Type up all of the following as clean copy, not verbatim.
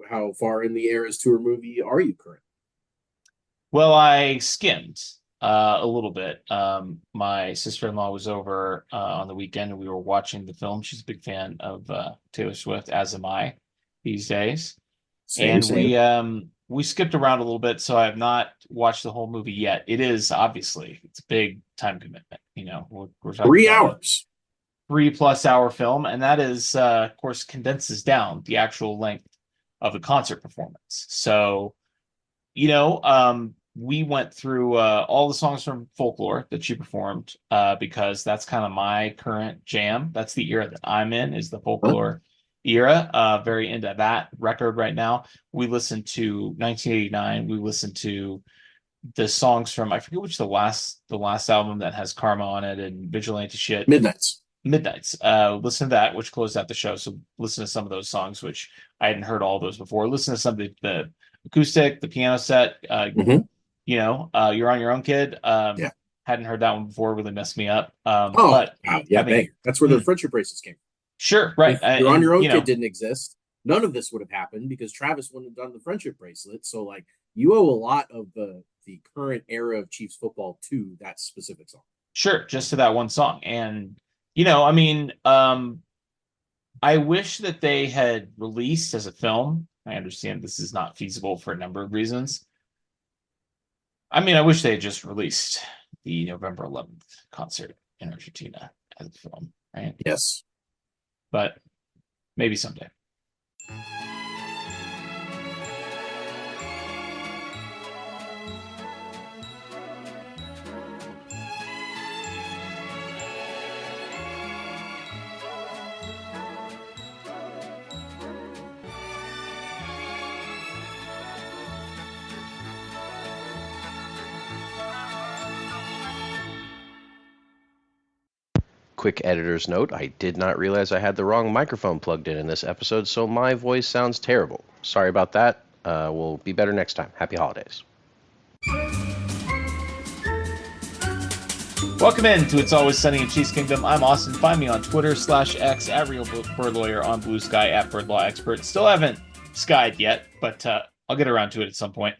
how far in the Eras Tour movie are you currently? Well, I skimmed a little bit. My sister-in-law was over on the weekend and we were watching the film. She's a big fan of Taylor Swift, as am I these days. Same, And same. we skipped around a little bit, so I have not watched the whole movie yet. It is obviously it's a big time commitment. We're talking Three about a hours. 3+ hour film, and that is of course condenses down the actual length of the concert performance. So we went through all the songs from Folklore that she performed because that's kind of my current jam. That's the era that I'm in, is the Huh? Folklore era. Very into that record right now. We listened to 1989. We listened to the songs from, I forget which, the last album that has Karma on it and Vigilante shit. Midnights. Midnights. Listen to that, which closed out the show. So listen to some of those songs, which I hadn't heard all those before. Listen to some of the acoustic, the piano set. Hmm. You're on your own, kid. Yeah. Hadn't heard that one before. Really messed me up. Oh, But wow. I Yeah, mean, banger. That's where the friendship bracelets came sure, from. right. If You're on And Your Own Kid didn't exist, none of this would have happened because Travis wouldn't have done the friendship bracelet. So, like, you owe a lot of the current era of Chiefs football to that specific song. sure, just to that one song. And I wish that they had released as a film. I understand this is not feasible for a number of reasons. I mean, I wish they had just released the November 11th concert in Argentina as a film, right? Yes. But maybe someday. Quick editor's note, I did not realize I had the wrong microphone plugged in this episode, so my voice sounds terrible. Sorry about that. We'll be better next time. Happy holidays. Welcome in to It's Always Sunny in Cheese Kingdom. I'm Austin. Find me on Twitter/X at Real Bird Lawyer, on Blue Sky at Bird Law Expert. Still haven't skied yet, but I'll get around to it at some point.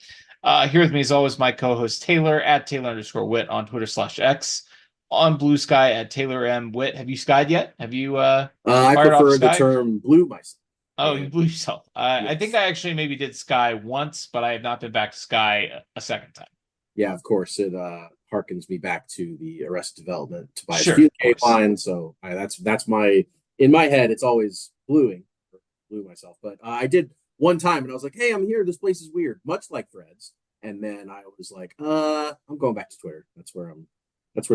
Here with me, as always, my co-host Taylor at Taylor_Wit on Twitter/X, on Blue Sky at Taylor M Wit. Have you skied yet? Have you I fired off prefer the Sky? term blue myself. Oh, you blew yourself. I Yes. think I actually maybe did Sky once, but I have not been back to Sky a second time. Yeah, of course, it harkens me back to the Arrested Development Tobias Sure, Field of course. line. So that's my, in my head, it's always blew myself. But I did one time, and I was like, "Hey, I'm here. This place is weird," much like Fred's. And then I was like, I'm going back to Twitter. That's where the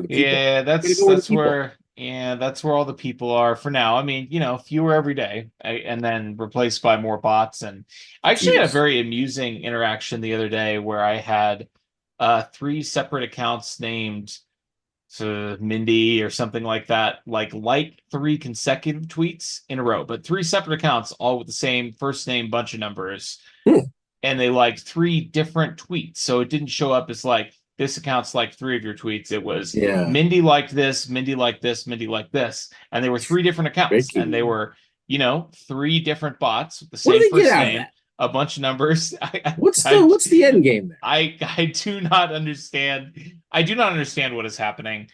people. Yeah, I'm gonna that's go where the that's people are. where that's where all the people are for now. I mean, fewer every day, and then replaced by more bots. And I actually had a Jesus. very amusing interaction the other day where I had three separate accounts named Mindy or something like that, like three consecutive tweets in a row, but three separate accounts, all with the same first name, bunch of numbers, Hmm. and they liked three different tweets. So it didn't show up as like this account's like three of your tweets. It was Yeah, Mindy liked this, Mindy liked this, Mindy liked this, and they were three different accounts, and they tricky. were three different bots with the What do same they get first out of name, that? a bunch of numbers. What's what's the end game there? I do not understand. I do not understand what is happening.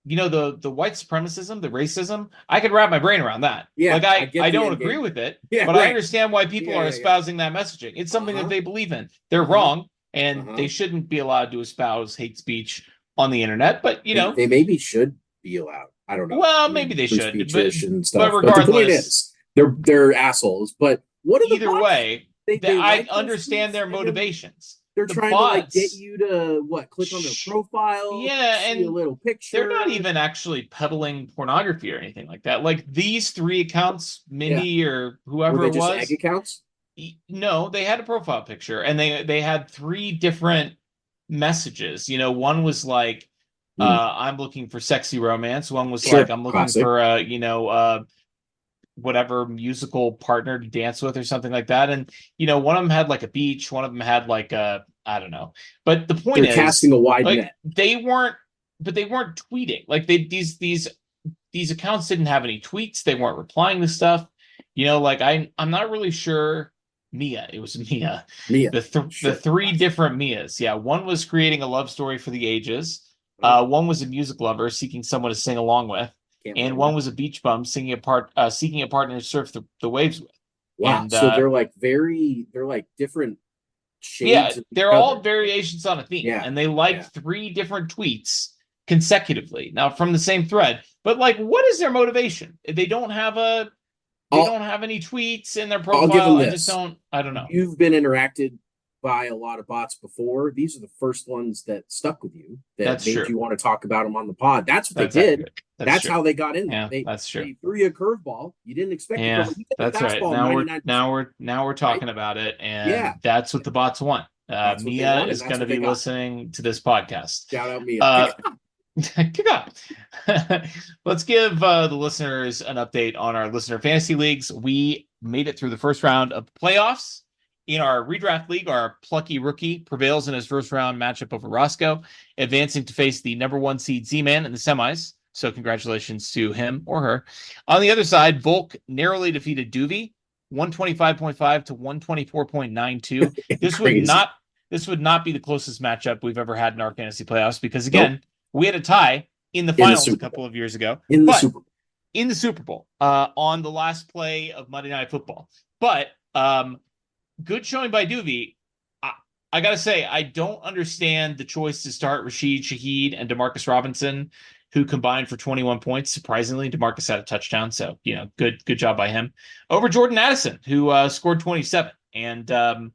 The white supremacism, the racism. I could wrap my brain around that. Yeah, Like I get I the don't end agree game. with it, Yeah, but I right. understand why people Yeah, are yeah, yeah. espousing that messaging. It's something that Uh-huh. they believe in. They're Uh-huh. wrong, and Uh-huh. they shouldn't be allowed to espouse hate speech on the internet. But They maybe should be allowed. I don't know. well, I maybe mean, they free should. But speechish and but stuff. But the point regardless, is, they're assholes. But what are the either bots? way, They I like those understand tweets, their and then motivations. they're The trying to like get bots, you to what? Click on their profile, yeah, see a and little they're not picture. even actually peddling pornography or anything like that. Like these three accounts, Yeah. Mindy or Were whoever they it just egg was, accounts? no, they had a profile picture and they had three different messages. One was like, Hmm. I'm looking for sexy romance. One was like, Sure. I'm looking Classic. for whatever musical partner to dance with or something like that. And one of them had like a beach, one of them had like a, I don't know. But the point They're is, casting a wide like, net. they weren't, but they weren't tweeting. Like these accounts didn't have any tweets. They weren't replying to stuff. Like I'm not really sure. Mia, it was Mia. Mia, The sure. three different Mias. Yeah, one was creating a love story for the ages. Oh, One was a music lover seeking someone to sing along with, can't and blame one her. was a beach bum seeking a partner to surf the waves with. Wow. And So they're like different yeah, shades of each they're all other. variations on a theme, Yeah. and they like Yeah. three different tweets consecutively. Now from the same thread, but like, what is their motivation? They I'll don't have any tweets in their I'll give profile. them this. I don't know. You've been interacted by a lot of bots before. These are the first ones that stuck with you, that That's made true. you want to talk about them on the pod. That's what they That's did. accurate. That's That's true. how they got in there. Yeah, They that's true. they threw you a curveball. You didn't expect the Yeah, curveball. You get the that's right. fastball Now we're 99%, now we're now we're right? talking about it, Yeah, and that's what the bots want. that's what they Mia wanted. is That's going to what they be got. listening to this podcast. Shout out Mia. Uh, Kick off. Let's give the listeners an update on our listener fantasy leagues. We made it through the first round of playoffs. In our redraft league, our plucky rookie prevails in his first round matchup over Roscoe, advancing to face the number one seed Z-Man in the semis. So congratulations to him or her. On the other side, Volk narrowly defeated Duvey, 125.5 to 124.92. Crazy. This would not be the closest matchup we've ever had in our fantasy playoffs because Nope. again, we had a tie in the In the finals a Super couple Bowl. of years ago, In the but Super Bowl. in the Super Bowl, on the last play of Monday Night Football. But good showing by Duvey. I gotta say, I don't understand the choice to start Rashid Shaheed and Demarcus Robinson, who combined for 21 points. Surprisingly, Demarcus had a touchdown, so good job by him over Jordan Addison, who scored 27. And I'm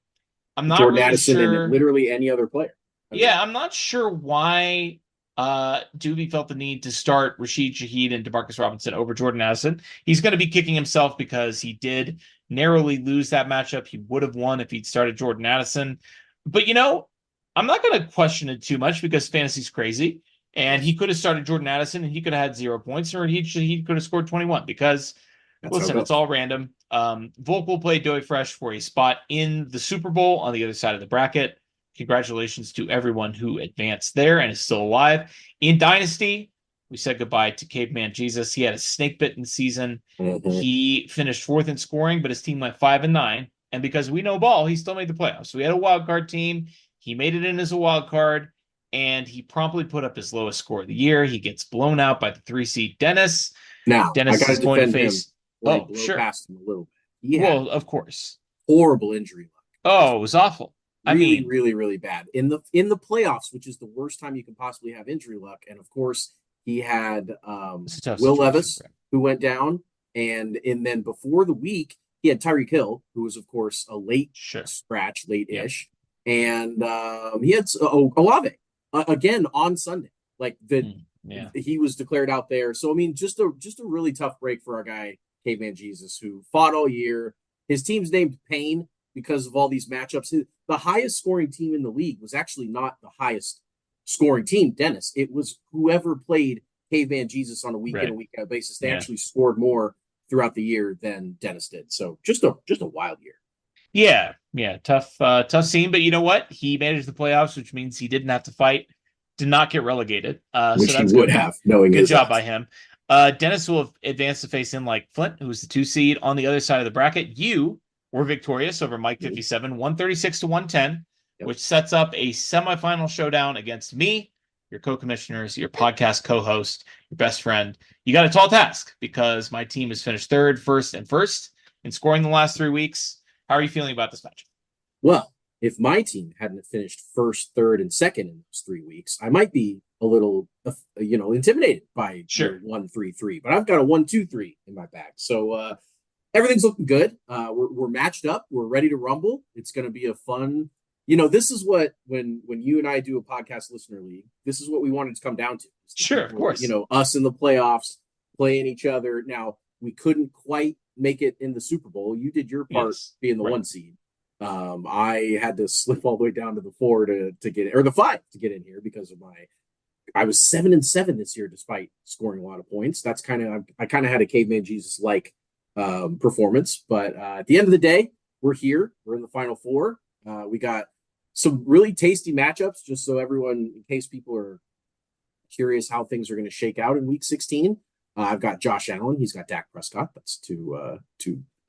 not Jordan really Addison and sure. literally any other player. Yeah, I'm not sure why Doobie felt the need to start Rashid Shaheed and Demarcus Robinson over Jordan Addison. He's going to be kicking himself because he did narrowly lose that matchup. He would have won if he'd started Jordan Addison. But I'm not going to question it too much because fantasy's crazy. And he could have started Jordan Addison and he could have had 0 points, or he could have scored 21 because That's how it listen, it's goes. all random. Volk will play Doey Fresh for a spot in the Super Bowl on the other side of the bracket. Congratulations to everyone who advanced there and is still alive. In Dynasty, we said goodbye to Caveman Jesus. He had a snake bitten season. Mm-hmm. He finished fourth in scoring, but his team went 5-9. And because we know ball, he still made the playoffs. So we had a wild card team. He made it in as a wild card, and he promptly put up his lowest score of the year. He gets blown out by the 3 seed Dennis. Now, I Dennis got to is going to defend him face. where he Oh, blow sure. past him a little bit. He had Well, of course. horrible injury luck. Oh, it was awful. Really, really, really bad in the playoffs, which is the worst time you can possibly have injury luck. And of course, he had Will Levis, who went down, and then before the week, he had Tyreek Hill, who was of course a late scratch, late-ish, and he had Olave again on Sunday. Like he was declared out there. So I mean, just a really tough break for our guy Caveman Jesus, who fought all year. His team's named Pain because of all these matchups. The highest scoring team in the league was actually not the highest scoring team, Dennis. It was whoever played Caveman Jesus on a week in, a week out basis. They actually scored more throughout the year than Dennis did. So just a wild year. Yeah. Tough scene. But you know what? He managed the playoffs, which means he didn't have to fight, did not get relegated. Which so that's he would have, knowing good his job odds. by him. Dennis will have advanced to face in like Flint, who's the 2 seed on the other side of the bracket. You were victorious over Mike 57, 136 to 110, which sets up a semifinal showdown against me, your co-commissioners, your podcast co-host, your best friend. You got a tall task because my team has finished third, first in scoring the last 3 weeks. How are you feeling about this match? Well, if my team hadn't finished first, third, and second in those 3 weeks, I might be a little, intimidated by your 1-3-3. But I've got a 1-2-3 in my bag, so everything's looking good. We're matched up. We're ready to rumble. It's going to be a fun. This is what when you and I do a podcast listener league, this is what we wanted to come down to. Sure, of course. Us in the playoffs playing each other. Now we couldn't quite make it in the Super Bowl. You did your part being the 1 seed. I had to slip all the way down to the 4 to get it, or the 5 to get in here because of I was 7-7 this year despite scoring a lot of points. That's I kind of had a Caveman Jesus like performance, but at the end of the day, we're here. We're in the Final Four. We got some really tasty matchups, just so everyone, in case people are curious how things are going to shake out in Week 16. I've got Josh Allen. He's got Dak Prescott. That's two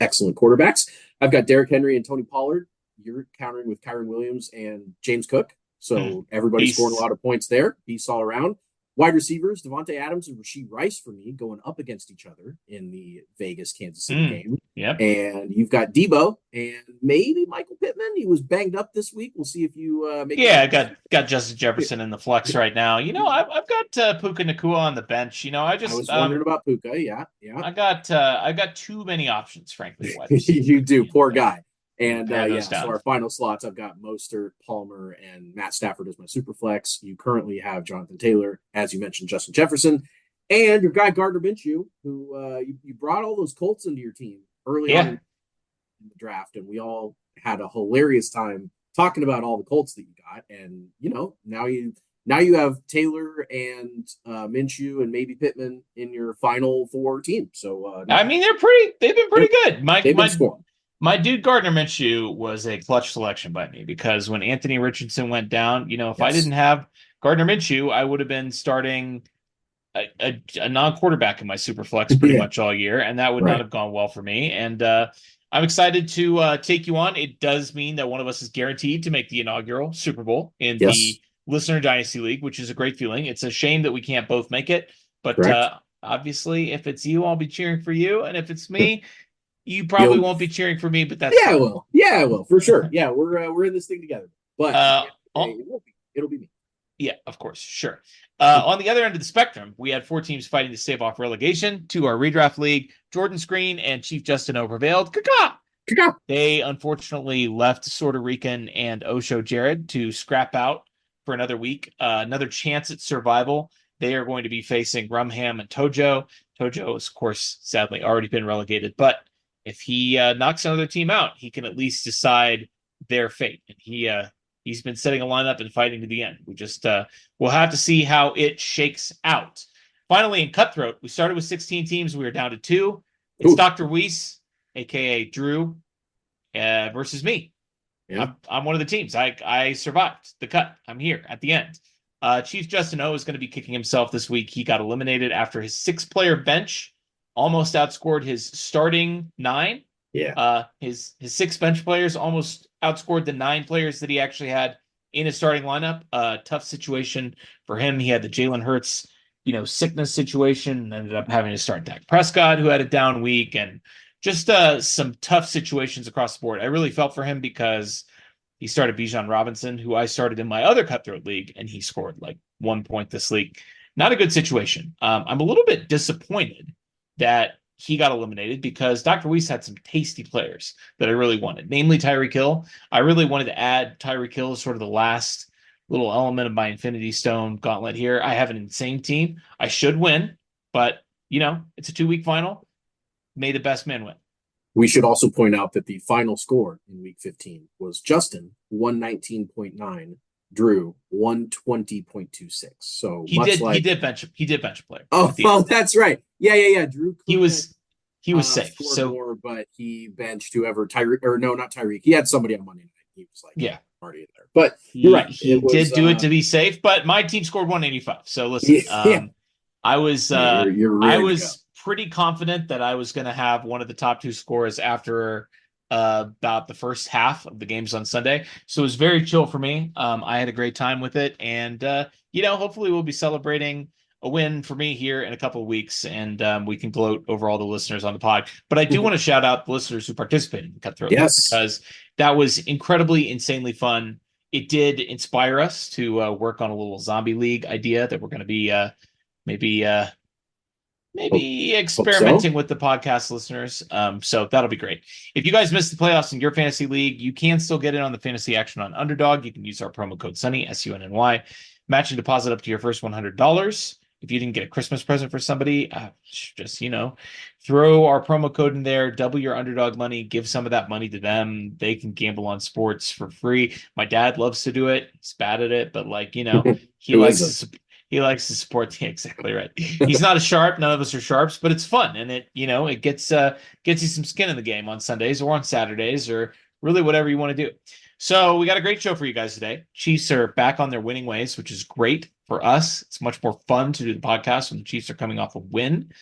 excellent quarterbacks. I've got Derrick Henry and Tony Pollard. You're countering with Kyron Williams and James Cook. So everybody's scoring a lot of points there. Beasts all around. Wide receivers, Devontae Adams and Rashee Rice for me going up against each other in the Vegas-Kansas City game. Yep. And you've got Debo and maybe Michael Pittman. He was banged up this week. We'll see if you make I got Justin Jefferson in the flex right now. I've got Puka Nacua on the bench. I was wondering about Puka. Yeah. I got too many options, frankly. You do, poor guy. And so down. our final slots, I've got Mostert, Palmer, and Matt Stafford as my super flex. You currently have Jonathan Taylor, as you mentioned, Justin Jefferson, and your guy Gardner Minshew, who you brought all those Colts into your team early on in the draft, and we all had a hilarious time talking about all the Colts that you got. And now you have Taylor and Minshew and maybe Pittman in your final 4 team. So they've been pretty good. They've been scoring. My dude Gardner Minshew was a clutch selection by me because when Anthony Richardson went down, if I didn't have Gardner Minshew, I would have been starting a non-quarterback in my super flex pretty much all year, and that would not have gone well for me. And I'm excited to take you on. It does mean that one of us is guaranteed to make the inaugural Super Bowl in the Listener Dynasty League, which is a great feeling. It's a shame that we can't both make it, but obviously, if it's you, I'll be cheering for you, and if it's me. You probably won't be cheering for me, but that's I will. Yeah, I will for sure. Yeah, we're in this thing together. But it'll be me. Yeah, of course, sure. On the other end of the spectrum, we had 4 teams fighting to stave off relegation to our redraft league. Jordan Screen and Chief Justin O prevailed. Caca! They unfortunately left Sorta Rican and Osho Jared to scrap out for another week, another chance at survival. They are going to be facing Rumham and Tojo. Tojo is, of course, sadly already been relegated, but if he knocks another team out, he can at least decide their fate. And he's been setting a lineup and fighting to the end. We just we'll have to see how it shakes out. Finally, in Cutthroat, we started with 16 teams. We are down to 2. It's Dr. Weiss, aka Drew, versus me. Yeah. I'm one of the teams. I survived the cut. I'm here at the end. Chief Justin O is going to be kicking himself this week. He got eliminated after his 6-player bench almost outscored his starting 9. Yeah. His 6 bench players almost outscored the 9 players that he actually had in his starting lineup. Tough situation for him. He had the Jalen Hurts, sickness situation, and ended up having to start Dak Prescott, who had a down week, and just some tough situations across the board. I really felt for him because he started Bijan Robinson, who I started in my other Cutthroat league, and he scored like 1 point this league. Not a good situation. I'm a little bit disappointed that he got eliminated because Dr. Weiss had some tasty players that I really wanted, namely Tyreek Hill. I really wanted to add Tyreek Hill as sort of the last little element of my Infinity Stone gauntlet here. I have an insane team. I should win, but, it's a 2-week final. May the best man win. We should also point out that the final score in week 15 was Justin 119.9, Drew 120.26. So he did bench a player. Oh, that's right. Yeah. Drew. He was safe. So more, but he benched whoever not Tyreek. He had somebody on Monday night. He was like, already in there. But you're right. He did do it to be safe. But my team scored 185. So listen, I was I was pretty confident that I was going to have one of the top 2 scores after about the first half of the games on Sunday. So it was very chill for me. I had a great time with it. And, hopefully we'll be celebrating a win for me here in a couple of weeks, and we can gloat over all the listeners on the pod. But I do want to shout out the listeners who participated in Cutthroat because that was incredibly, insanely fun. It did inspire us to work on a little zombie league idea that we're going to be maybe experimenting with the podcast listeners. So that'll be great. If you guys missed the playoffs in your fantasy league, you can still get in on the fantasy action on Underdog. You can use our promo code Sunny, SUNNY. Match and deposit up to your first $100. If you didn't get a Christmas present for somebody, just, throw our promo code in there, double your Underdog money, give some of that money to them. They can gamble on sports for free. My dad loves to do it. He's bad at it, but he likes to support the exactly right. He's not a sharp. None of us are sharps, but it's fun. And it gets you some skin in the game on Sundays or on Saturdays or really whatever you want to do. So we got a great show for you guys today. Chiefs are back on their winning ways, which is great for us. It's much more fun to do the podcast when the Chiefs are coming off a win.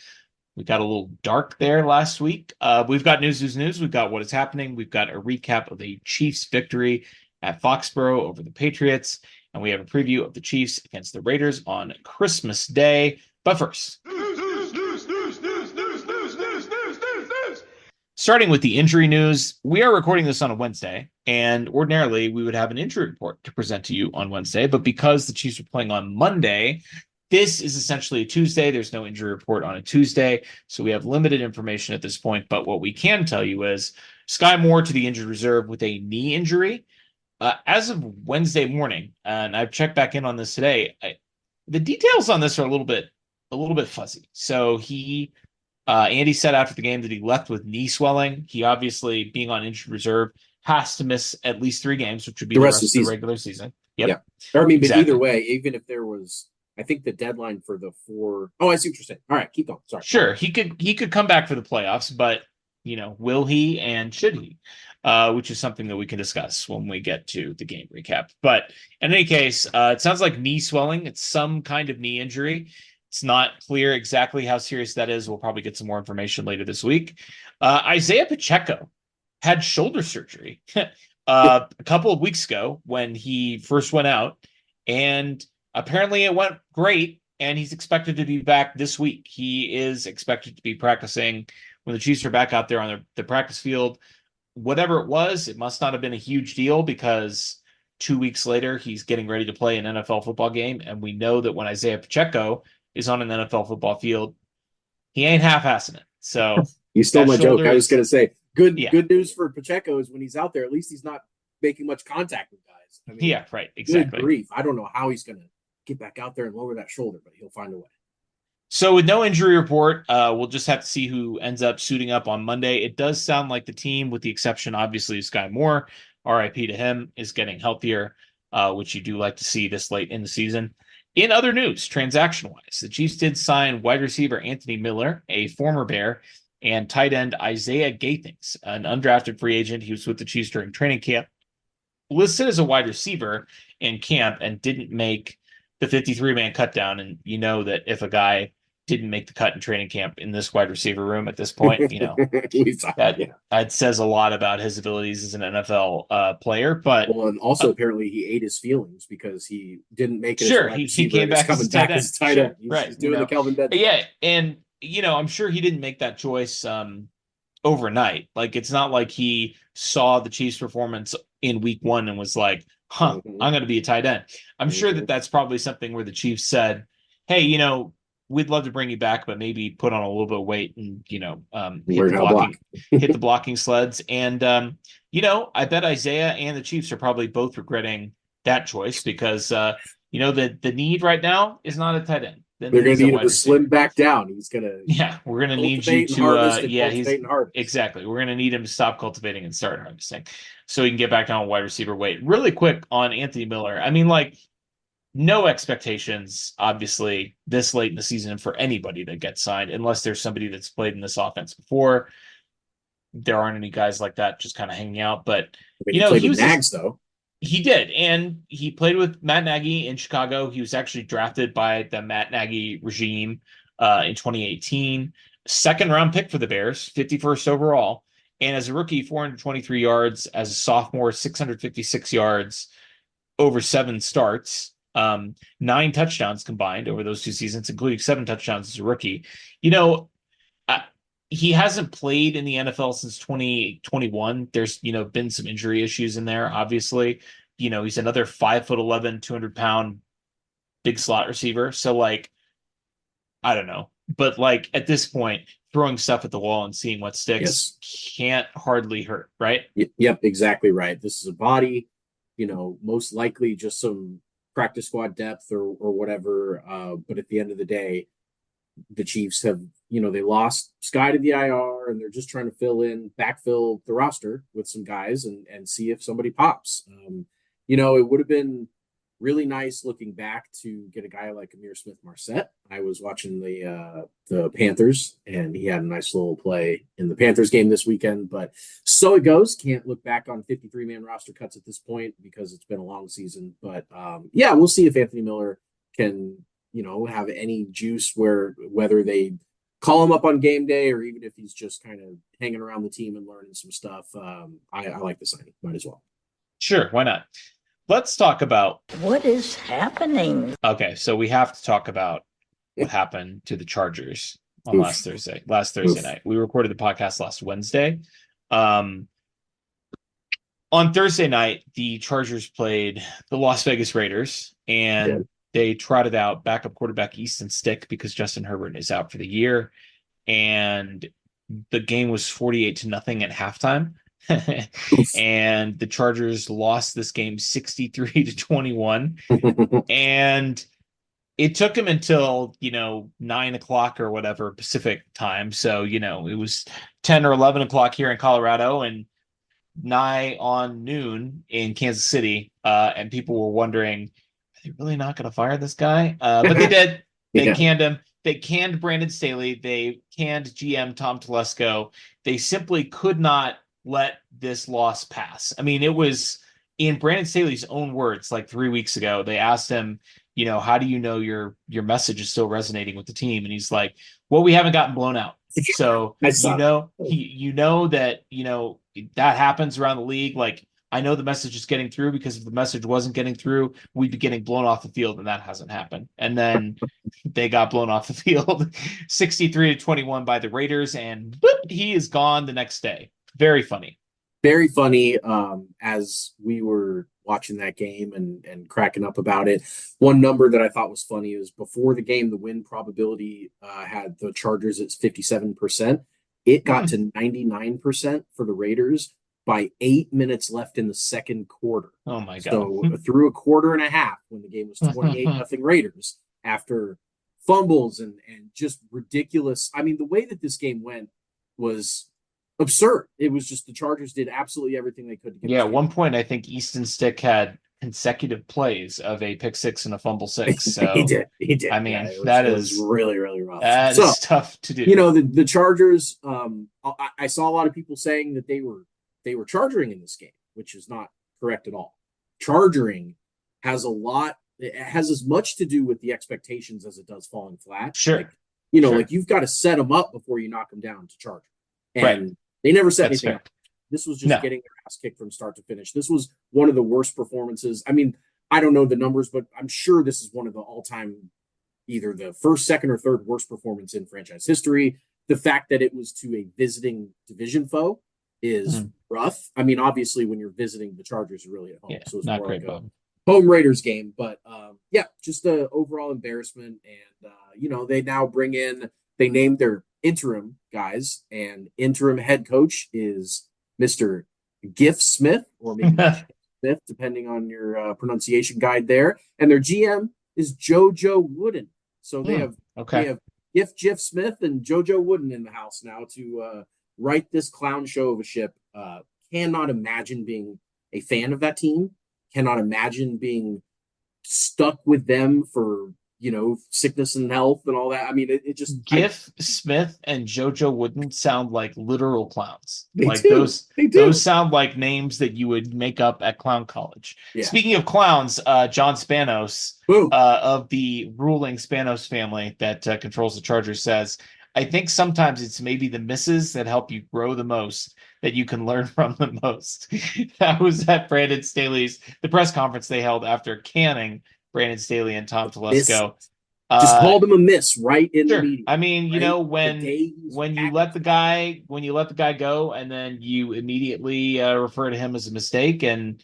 We got a little dark there last week. We've got news. We've got what is happening. We've got a recap of the Chiefs' victory at Foxborough over the Patriots. And we have a preview of the Chiefs against the Raiders on Christmas Day. But first, starting with the injury news, we are recording this on a Wednesday, and ordinarily we would have an injury report to present to you on Wednesday. But because the Chiefs are playing on Monday, this is essentially a Tuesday. There's no injury report on a Tuesday, so we have limited information at this point. But what we can tell you is Sky Moore to the injured reserve with a knee injury. As of Wednesday morning, and I've checked back in on this today, the details on this are a little bit fuzzy. So Andy said after the game that he left with knee swelling. He obviously, being on injured reserve, has to miss at least 3 games, which would be the rest of the regular season. Yep. Yeah. I mean, but either way, even if there was, I think the deadline for the 4. Oh, I see what you're saying. All right, keep going. Sorry. Sure, he could come back for the playoffs, but will he and should he? Which is something that we can discuss when we get to the game recap. But in any case, it sounds like knee swelling. It's some kind of knee injury. It's not clear exactly how serious that is. We'll probably get some more information later this week. Isaiah Pacheco had shoulder surgery a couple of weeks ago when he first went out, and apparently it went great, and he's expected to be back this week. He is expected to be practicing when the Chiefs are back out there on the practice field. Whatever it was, it must not have been a huge deal because 2 weeks later, he's getting ready to play an NFL football game, and we know that when Isaiah Pacheco is on an NFL football field, he ain't half-assing it. So you stole my joke. I was going to say, good news for Pacheco is when he's out there, at least he's not making much contact with guys. I mean, yeah, right, exactly. Good grief. I don't know how he's going to get back out there and lower that shoulder, but he'll find a way. So with no injury report, we'll just have to see who ends up suiting up on Monday. It does sound like the team, with the exception, obviously, of Sky Moore, RIP to him, is getting healthier, which you do like to see this late in the season. In other news, transaction-wise, the Chiefs did sign wide receiver Anthony Miller, a former Bear, and tight end Isaiah Gathings, an undrafted free agent. He was with the Chiefs during training camp, listed as a wide receiver in camp, and didn't make the 53-man cut down. And you know that if a guy didn't make the cut in training camp in this wide receiver room at this point, that says a lot about his abilities as an NFL player. But and also apparently he ate his feelings because he didn't make it. Sure, he came back as a tight end. Sure, he's doing the Kelvin Benson. Yeah, and I'm sure he didn't make that choice overnight. Like, it's not like he saw the Chiefs' performance in week 1 and was like, I'm going to be a tight end. I'm sure that that's probably something where the Chiefs said, hey, we'd love to bring you back, but maybe put on a little bit of weight and, hit the blocking sleds. And, I bet Isaiah and the Chiefs are probably both regretting that choice because, the need right now is not a tight end. They're going to need him to slim back down. He's going to. Yeah, we're going to need you to. He's exactly. We're going to need him to stop cultivating and start harvesting so he can get back down on wide receiver weight. Really quick on Anthony Miller. I mean, no expectations, obviously, this late in the season for anybody that gets signed, unless there's somebody that's played in this offense before. There aren't any guys like that just kind of hanging out. But, he was Nags, though. He did, and he played with Matt Nagy in Chicago. He was actually drafted by the Matt Nagy regime in 2018. Second-round pick for the Bears, 51st overall. And as a rookie, 423 yards. As a sophomore, 656 yards over 7 starts. 9 touchdowns combined over those 2 seasons, including 7 touchdowns as a rookie. He hasn't played in the NFL since 2021. There's, been some injury issues in there, obviously. He's another 5'11", 200-pound big slot receiver. So, I don't know. But, at this point, throwing stuff at the wall and seeing what sticks can't hardly hurt, right? Yep, exactly right. This is a body, most likely just some practice squad depth or whatever. But at the end of the day, the Chiefs have, they lost Sky to the IR and they're just trying to backfill the roster with some guys and see if somebody pops. It would have been really nice looking back to get a guy like Amir Smith-Marset. I was watching the Panthers and he had a nice little play in the Panthers game this weekend, but so it goes. Can't look back on 53-man roster cuts at this point because it's been a long season. But we'll see if Anthony Miller can, have any juice whether they call him up on game day, or even if he's just kind of hanging around the team and learning some stuff. I like the signing. Might as well. Sure, why not? Let's talk about what is happening. Okay, so we have to talk about what happened to the Chargers on Oof. last Thursday night. We recorded the podcast last Wednesday. On Thursday night, the Chargers played the Las Vegas Raiders, and they trotted out backup quarterback Easton Stick because Justin Herbert is out for the year. And the game was 48-0 at halftime. And the Chargers lost this game 63-21. And it took him until, 9 o'clock or whatever Pacific time. So, it was 10 or 11 o'clock here in Colorado and nigh on noon in Kansas City. And people were wondering, are they really not going to fire this guy? But they did. They canned him. They canned Brandon Staley. They canned GM Tom Telesco. They simply could not let this loss pass. I mean, it was in Brandon Staley's own words, like 3 weeks ago. They asked him, how do you know your message is still resonating with the team? And he's like, well, we haven't gotten blown out. So that that happens around the league. Like, I know the message is getting through, because if the message wasn't getting through, we'd be getting blown off the field, and that hasn't happened. And then they got blown off the field 63-21 by the Raiders, and boop, he is gone the next day. Very funny. Very funny. As we were watching that game and cracking up about it, one number that I thought was funny is before the game, the win probability had the Chargers at 57%. It got to 99% for the Raiders by 8 minutes left in the second quarter. Oh my God. So through a quarter and a half, when the game was 28-0 Raiders, after fumbles and just ridiculous. I mean, the way that this game went was absurd. It was just the Chargers did absolutely everything they could to get. At one point, I think Easton Stick had consecutive plays of a pick six and a fumble six. So he did. I mean, it was really, really rough. That is tough to do. The Chargers. I saw a lot of people saying that they were charging in this game, which is not correct at all. Charging has it has as much to do with the expectations as it does falling flat. Sure. Like you've got to set them up before you knock them down to charge. And they never set anything up. This was just getting their ass kicked from start to finish. This was one of the worst performances. I mean, I don't know the numbers, but I'm sure this is one of the all-time, either the first, second, or third worst performance in franchise history. The fact that it was to a visiting division foe is rough. I mean, obviously, when you're visiting, the Chargers are really at home, so it's not more great, like a home Raiders game. But just an overall embarrassment. And they now they named their interim guys, and interim head coach is Mr. Giff Smith, or maybe Smith, depending on your pronunciation guide there. And their GM is JoJo Wooden. So they have Giff Smith and JoJo Wooden in the house now to write this clown show of a ship. Cannot imagine being a fan of that team. Cannot imagine being stuck with them for sickness and health and all that. I mean, it just Giff Smith and JoJo Wooden sound like literal clowns. They like do. Those sound like names that you would make up at clown college. Yeah. Speaking of clowns, John Spanos of the ruling Spanos family that controls the Chargers says, I think sometimes it's maybe the misses that help you grow the most that you can learn from the most. That was at Brandon Staley's, the press conference they held after canning Brandon Staley and Tom Telesco. Just called him a miss right in the meeting. I mean, when you let the guy go, and then you immediately refer to him as a mistake, and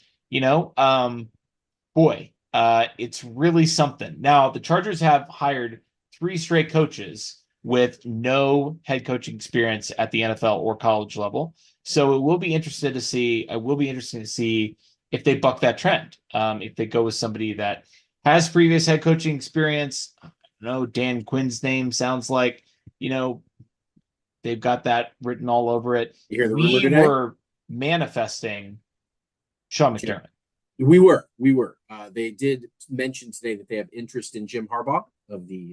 it's really something. Now the Chargers have hired 3 straight coaches with no head coaching experience at the NFL or college level. So it will be interesting to see. I will be interested to see if they buck that trend. If they go with somebody that has previous head coaching experience. I don't know, Dan Quinn's name sounds like, they've got that written all over it. You hear the rumor today? We were manifesting Sean McDermott. We were. They did mention today that they have interest in Jim Harbaugh of the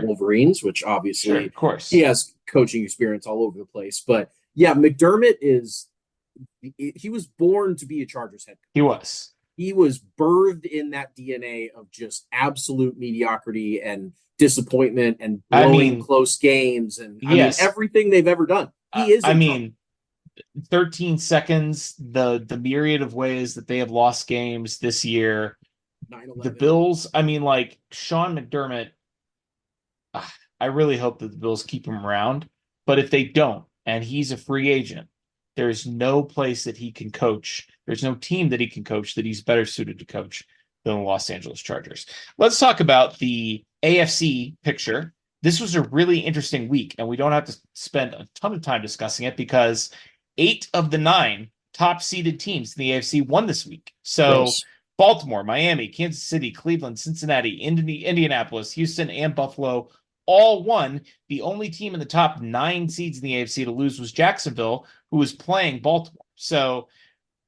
Wolverines, which obviously, of course, he has coaching experience all over the place. But yeah, McDermott he was born to be a Chargers head coach. He was. he was birthed in that DNA of just absolute mediocrity and disappointment and I blowing mean, close games. And I mean, yes. everything they've ever done. He is I in trouble. mean, 13 seconds, the myriad of ways that they have lost games this year. 9/11. The Bills, I mean, like Sean McDermott, I really hope that the Bills keep him around. But if they don't, and he's a free agent, there's no place that he can coach. There's no team that he can coach that he's better suited to coach than the Los Angeles Chargers. Let's talk about the AFC picture. This was a really interesting week, and we don't have to spend a ton of time discussing it because 8 of the 9 top seeded teams in the AFC won this week. So Gross. Baltimore, Miami, Kansas City, Cleveland, Cincinnati, Indianapolis, Houston, and Buffalo all won. The only team in the top 9 seeds in the AFC to lose was Jacksonville, who was playing Baltimore. So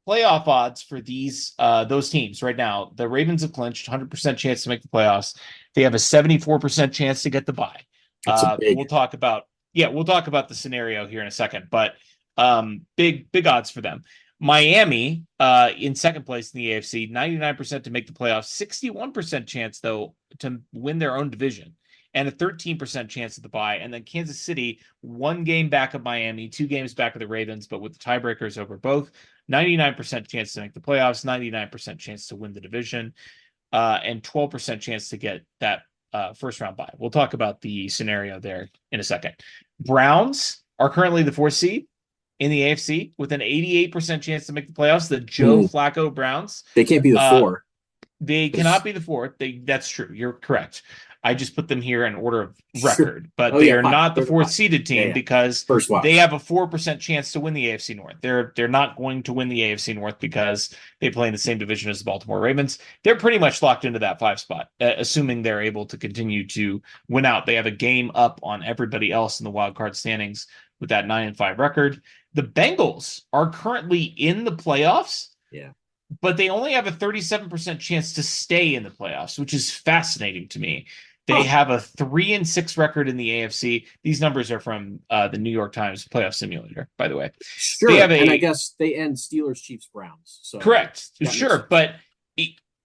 playoff odds for those teams right now, the Ravens have clinched 100% chance to make the playoffs. They have a 74% chance to get the bye. We'll talk about the scenario here in a second, but big odds for them. Miami in second place in the AFC, 99% to make the playoffs, 61% chance though to win their own division, and a 13% chance at the bye. And then Kansas City, 1 game back of Miami, 2 games back of the Ravens, but with the tiebreakers over both, 99% chance to make the playoffs, 99% chance to win the division, and 12% chance to get that first round bye. We'll talk about the scenario there in a second. Browns are currently the 4th seed in the AFC with an 88% chance to make the playoffs. The Joe Flacco Browns. They can't be the 4. They cannot be the 4th. That's true. You're correct. I just put them here in order of record, but they are not the 4th seeded team because they have a 4% chance to win the AFC North. They're not going to win the AFC North because they play in the same division as the Baltimore Ravens. They're pretty much locked into that 5 spot, assuming they're able to continue to win out. They have a game up on everybody else in the wild card standings with that 9-5 record. The Bengals are currently in the playoffs. Yeah. But they only have a 37% chance to stay in the playoffs, which is fascinating to me. They have a 3-6 record in the AFC. These numbers are from the New York Times playoff simulator, by the way. Sure, and I guess they end Steelers, Chiefs, Browns. So correct, sure, but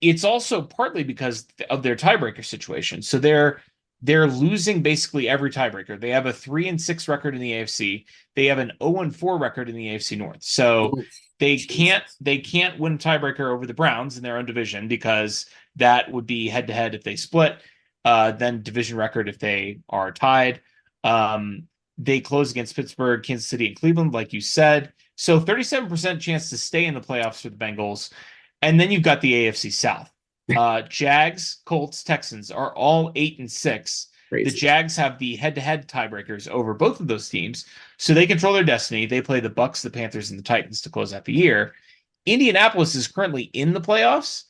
it's also partly because of their tiebreaker situation. So they're losing basically every tiebreaker. They have a 3-6 record in the AFC. They have an 0-4 record in the AFC North. So they can't win a tiebreaker over the Browns in their own division because that would be head to head if they split. Then division record if they are tied. They close against Pittsburgh, Kansas City, and Cleveland, like you said. So 37% chance to stay in the playoffs for the Bengals. And then you've got the AFC South. Jags, Colts, Texans are all 8-6. Crazy. The Jags have the head-to-head tiebreakers over both of those teams, so they control their destiny. They play the Bucks, the Panthers, and the Titans to close out the year. Indianapolis is currently in the playoffs,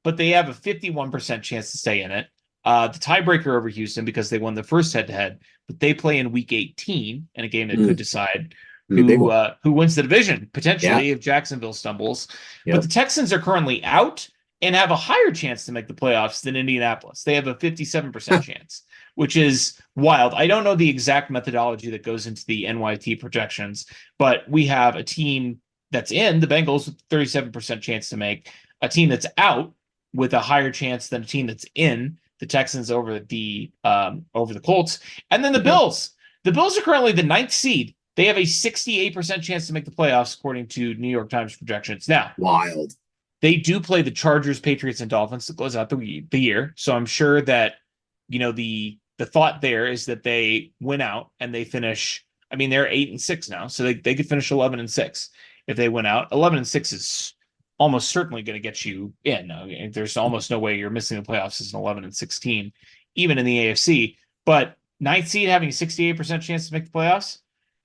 but they have a 51% chance to stay in it. The tiebreaker over Houston because they won the first head-to-head, but they play in Week 18 in a game that could decide who wins the division, potentially, if Jacksonville stumbles. Yep. But the Texans are currently out and have a higher chance to make the playoffs than Indianapolis. They have a 57% chance, which is wild. I don't know the exact methodology that goes into the NYT projections, but we have a team that's in, the Bengals, with 37% chance to make, a team that's out with a higher chance than a team that's in, the Texans over the Colts, and then the Bills. The Bills are currently the 9th seed. They have a 68% chance to make the playoffs, according to New York Times projections. Now, wild. They do play the Chargers, Patriots, and Dolphins to close out the year. So I'm sure that, the thought there is that they win out and they finish. I mean, they're 8-6 now, so they could finish 11-6 if they win out. 11-6 is almost certainly going to get you in. There's almost no way you're missing the playoffs as an 11-6 team, even in the AFC. But 9th seed having a 68% chance to make the playoffs.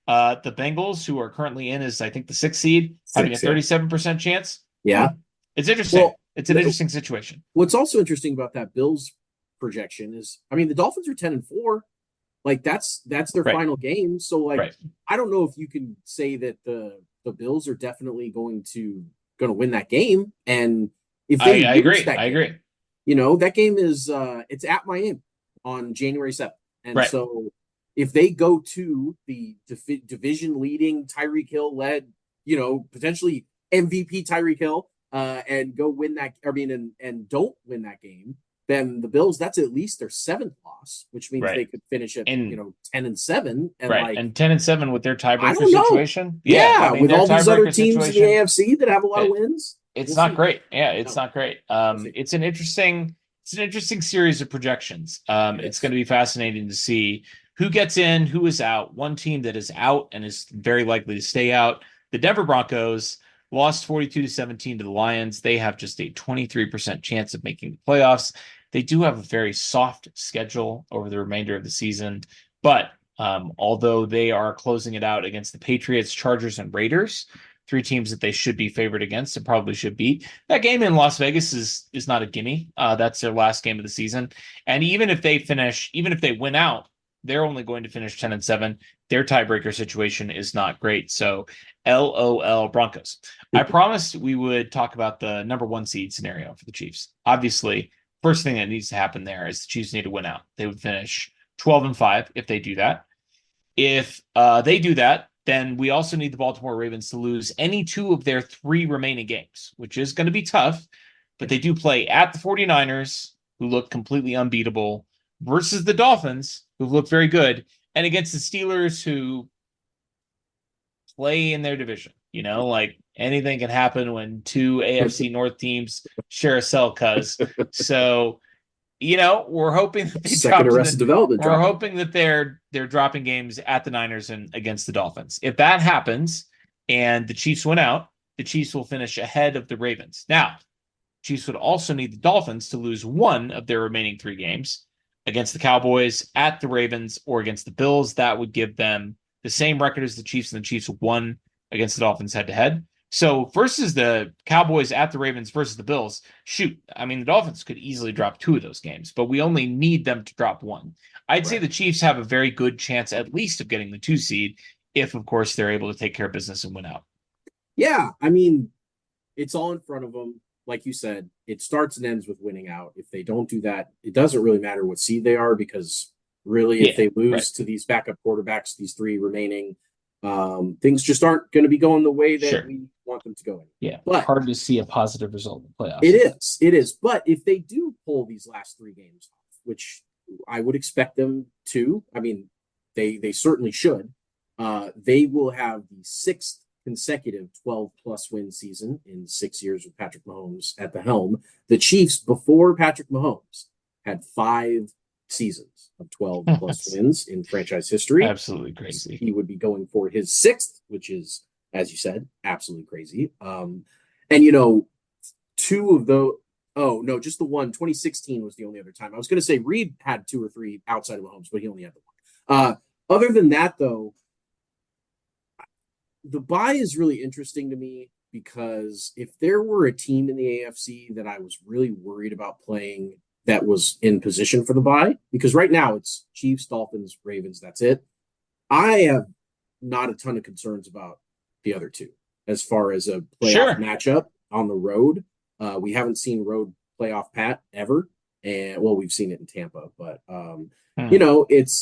The Bengals, who are currently in, is I think the 6th seed, having a 37% chance. Yeah. It's interesting. Well, it's an interesting situation. What's also interesting about that Bills projection is, I mean, the Dolphins are 10-4. Like that's their final game. So I don't know if you can say that the Bills are definitely going to win that game. And if they I agree. That game is it's at Miami on January 7th. And so if they go to the division leading Tyreek Hill led, potentially MVP Tyreek Hill, and go win that, I mean, and don't win that game, then the Bills, that's at least their seventh loss, which means they could finish at, And 10-7. And right. And 10-7 with their I tiebreaker don't know. situation. Yeah, I mean, with their all these other tiebreaker teams in the situation, AFC that have a lot of wins. It's We'll not see. great. Yeah, it's No. not great. see. It's an interesting series of projections. It's going to be fascinating to see who gets in, who is out. One team that is out and is very likely to stay out, the Denver Broncos, lost 42-17 to the Lions. They have just a 23% chance of making the playoffs. They do have a very soft schedule over the remainder of the season, but although they are closing it out against the Patriots, Chargers, and Raiders, three teams that they should be favored against and probably should beat. That game in Las Vegas is not a gimme. That's their last game of the season. And even if they win out, they're only going to finish 10-7. Their tiebreaker situation is not great. So LOL Broncos. I promised we would talk about the number 1 seed scenario for the Chiefs. Obviously, first thing that needs to happen there is the Chiefs need to win out. They would finish 12-5 if they do that. If they do that, then we also need the Baltimore Ravens to lose any 2 of their 3 remaining games, which is going to be tough. But they do play at the 49ers, who look completely unbeatable, versus the Dolphins, who look very good, and against the Steelers, who play in their division. Like anything can happen when 2 AFC North teams share a cell, cuz. So, we're hoping that they Second Arrested Development. We're hoping that they're dropping games at the Niners and against the Dolphins. If that happens and the Chiefs win out, the Chiefs will finish ahead of the Ravens. Now, Chiefs would also need the Dolphins to lose 1 of their remaining 3 games against the Cowboys, at the Ravens, or against the Bills. That would give them the same record as the Chiefs, and the Chiefs won against the Dolphins head-to-head. So versus the Cowboys, at the Ravens, versus the Bills, shoot, I mean, the Dolphins could easily drop 2 of those games, but we only need them to drop 1. I'd say the Chiefs have a very good chance at least of getting the 2 seed if, of course, they're able to take care of business and win out. Yeah, I mean, it's all in front of them. Like you said, it starts and ends with winning out. If they don't do that, it doesn't really matter what seed they are, because really, if they lose to these backup quarterbacks, these 3 remaining, things just aren't going to be going the way that we want them to go in. Yeah, but hard to see a positive result in the playoffs. It is. But if they do pull these last 3 games off, which I would expect them to, I mean, they certainly should, they will have the 6th consecutive 12-plus win season in 6 years with Patrick Mahomes at the helm. The Chiefs, before Patrick Mahomes, had 5 seasons of 12-plus wins in franchise history. Absolutely crazy. He would be going for his 6th, which is, as you said, absolutely crazy. And 2 of those. Oh, no, just the one. 2016 was the only other time. I was going to say Reed had 2 or 3 outside of Mahomes, but he only had the one. Other than that, though, the bye is really interesting to me, because if there were a team in the AFC that I was really worried about playing that was in position for the bye, because right now it's Chiefs, Dolphins, Ravens, that's it. I have not a ton of concerns about the other 2 as far as a playoff matchup on the road. We haven't seen road playoff Pat ever. And we've seen it in Tampa, but it's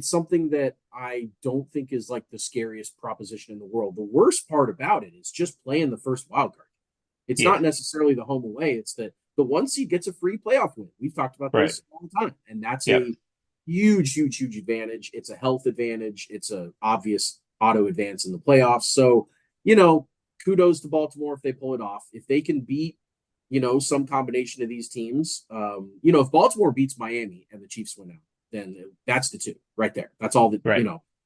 something that I don't think is like the scariest proposition in the world. The worst part about it is just playing the first wild card. It's not necessarily the home away. It's that the 1 seed gets a free playoff win. We've talked about this all the time, and that's a huge advantage. It's a health advantage. It's a obvious auto advance in the playoffs. So, kudos to Baltimore if they pull it off. If they can beat some combination of these teams. If Baltimore beats Miami and the Chiefs win out, then that's the 2 right there. That's all that,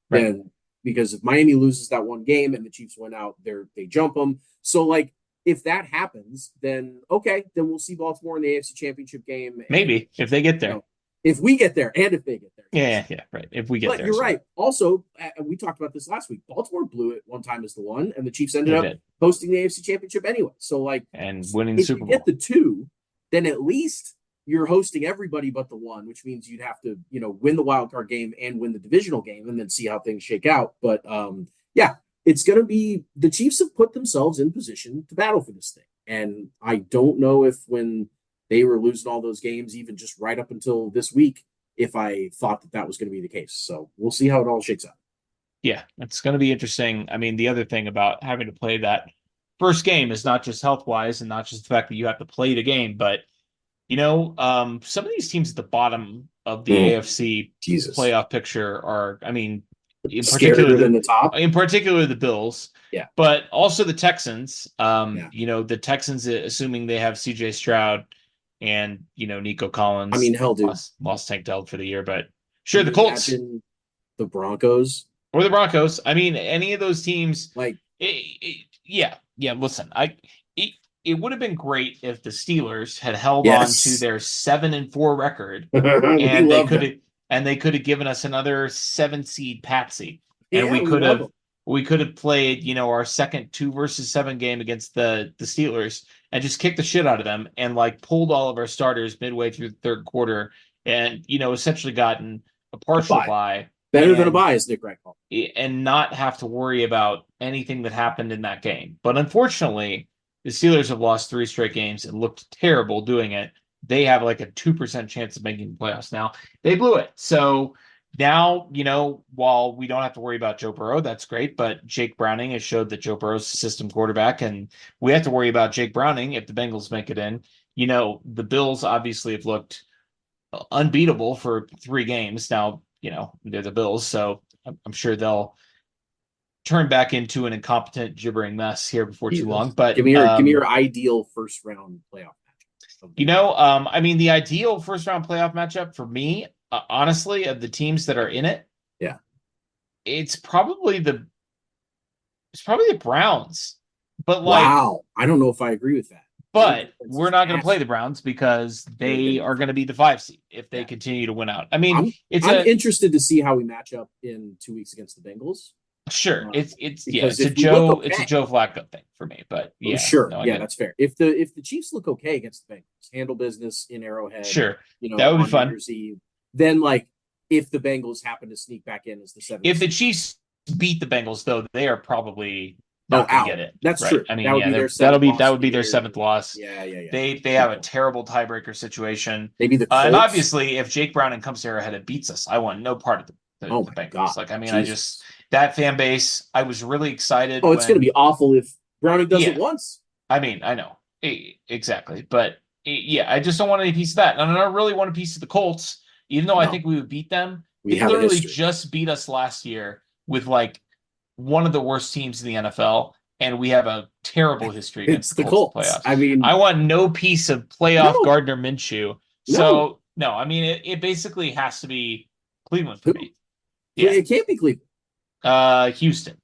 then, because if Miami loses that 1 game and the Chiefs win out, they jump them. So, like, if that happens, then okay, then we'll see Baltimore in the AFC Championship game. Maybe if they get there. If we get there, and if they get there. Yeah, right. If we get there. But you're right. Also, we talked about this last week. Baltimore blew it one time as the 1, and the Chiefs ended up hosting the AFC Championship anyway. So, like, and winning the Super Bowl. If you get the 2, then at least you're hosting everybody but the 1, which means you'd have to, win the wild card game and win the divisional game, and then see how things shake out. But it's going to be, the Chiefs have put themselves in position to battle for this thing. And I don't know if when they were losing all those games, even just right up until this week, if I thought that was going to be the case. So we'll see how it all shakes out. Yeah, it's going to be interesting. I mean, the other thing about having to play that first game is not just health wise and not just the fact that you have to play the game, but some of these teams at the bottom of the AFC Jesus. playoff picture are, I mean, Scarier than the top. in particular the Bills, Yeah, but also the Texans. Yeah. The Texans, assuming they have CJ Stroud and Nico Collins. I mean, hell, dude. Lost Tank Dell for the year, but sure, Can the you Colts imagine the Broncos. or the Broncos. I mean, any of those teams. Like, Yeah. Listen, it would have been great if the Steelers had held Yes. on to their 7-4 record, we and love that. they could have given us another 7-seed Patsy, and Yeah, we could love have them. played our second 2-7 game against the Steelers and just kicked the shit out of them and like pulled all of our starters midway through the third quarter and essentially gotten a partial bye. Better than a bye, as Nick Wright called. And not have to worry about anything that happened in that game. But unfortunately, the Steelers have lost 3 straight games and looked terrible doing it. They have like a 2% chance of making the playoffs now. They blew it. So now, while we don't have to worry about Joe Burrow, that's great. But Jake Browning has showed that Joe Burrow's a system quarterback, and we have to worry about Jake Browning if the Bengals make it in. The Bills obviously have looked unbeatable for 3 games. Now, they're the Bills, so I'm sure they'll turn back into an incompetent, gibbering mess here before too long. But give me your ideal first round playoff matchup. I mean, the ideal first round playoff matchup for me, honestly, of the teams that are in it, yeah, it's probably the Browns. But wow, I don't know if I agree with that. But we're not going to play the Browns because they are going to be the 5 seed if they continue to win out. I mean, I'm interested to see how we match up in 2 weeks against the Bengals. Sure, it's a Joe Flacco thing for me, but yeah, sure, that's fair. If the Chiefs look okay against the Bengals, handle business in Arrowhead, sure, that would be fun. New Year's Eve, then like if the Bengals happen to sneak back in as the 7th, if the Chiefs beat the Bengals, though, they are probably not going to get it. That's right? True. I mean, that would be their 7th loss. Yeah. They have a terrible tiebreaker situation. Maybe the Colts. And obviously, if Jake Browning comes to Arrowhead and beats us, I want no part of the Bengals. God. Like, I mean, Jesus. That fan base, I was really excited. Oh, it's going to be awful if Browning does it once. I mean, I know. Exactly. But, I just don't want any piece of that. And I don't really want a piece of the Colts, even though I think we would beat them. They literally just beat us last year with, like, one of the worst teams in the NFL, and we have a terrible history against the Colts playoffs. I mean, I want no piece of playoff Gardner Minshew. So, no, I mean, it basically has to be Cleveland for me. Yeah. It can't be Cleveland. Houston,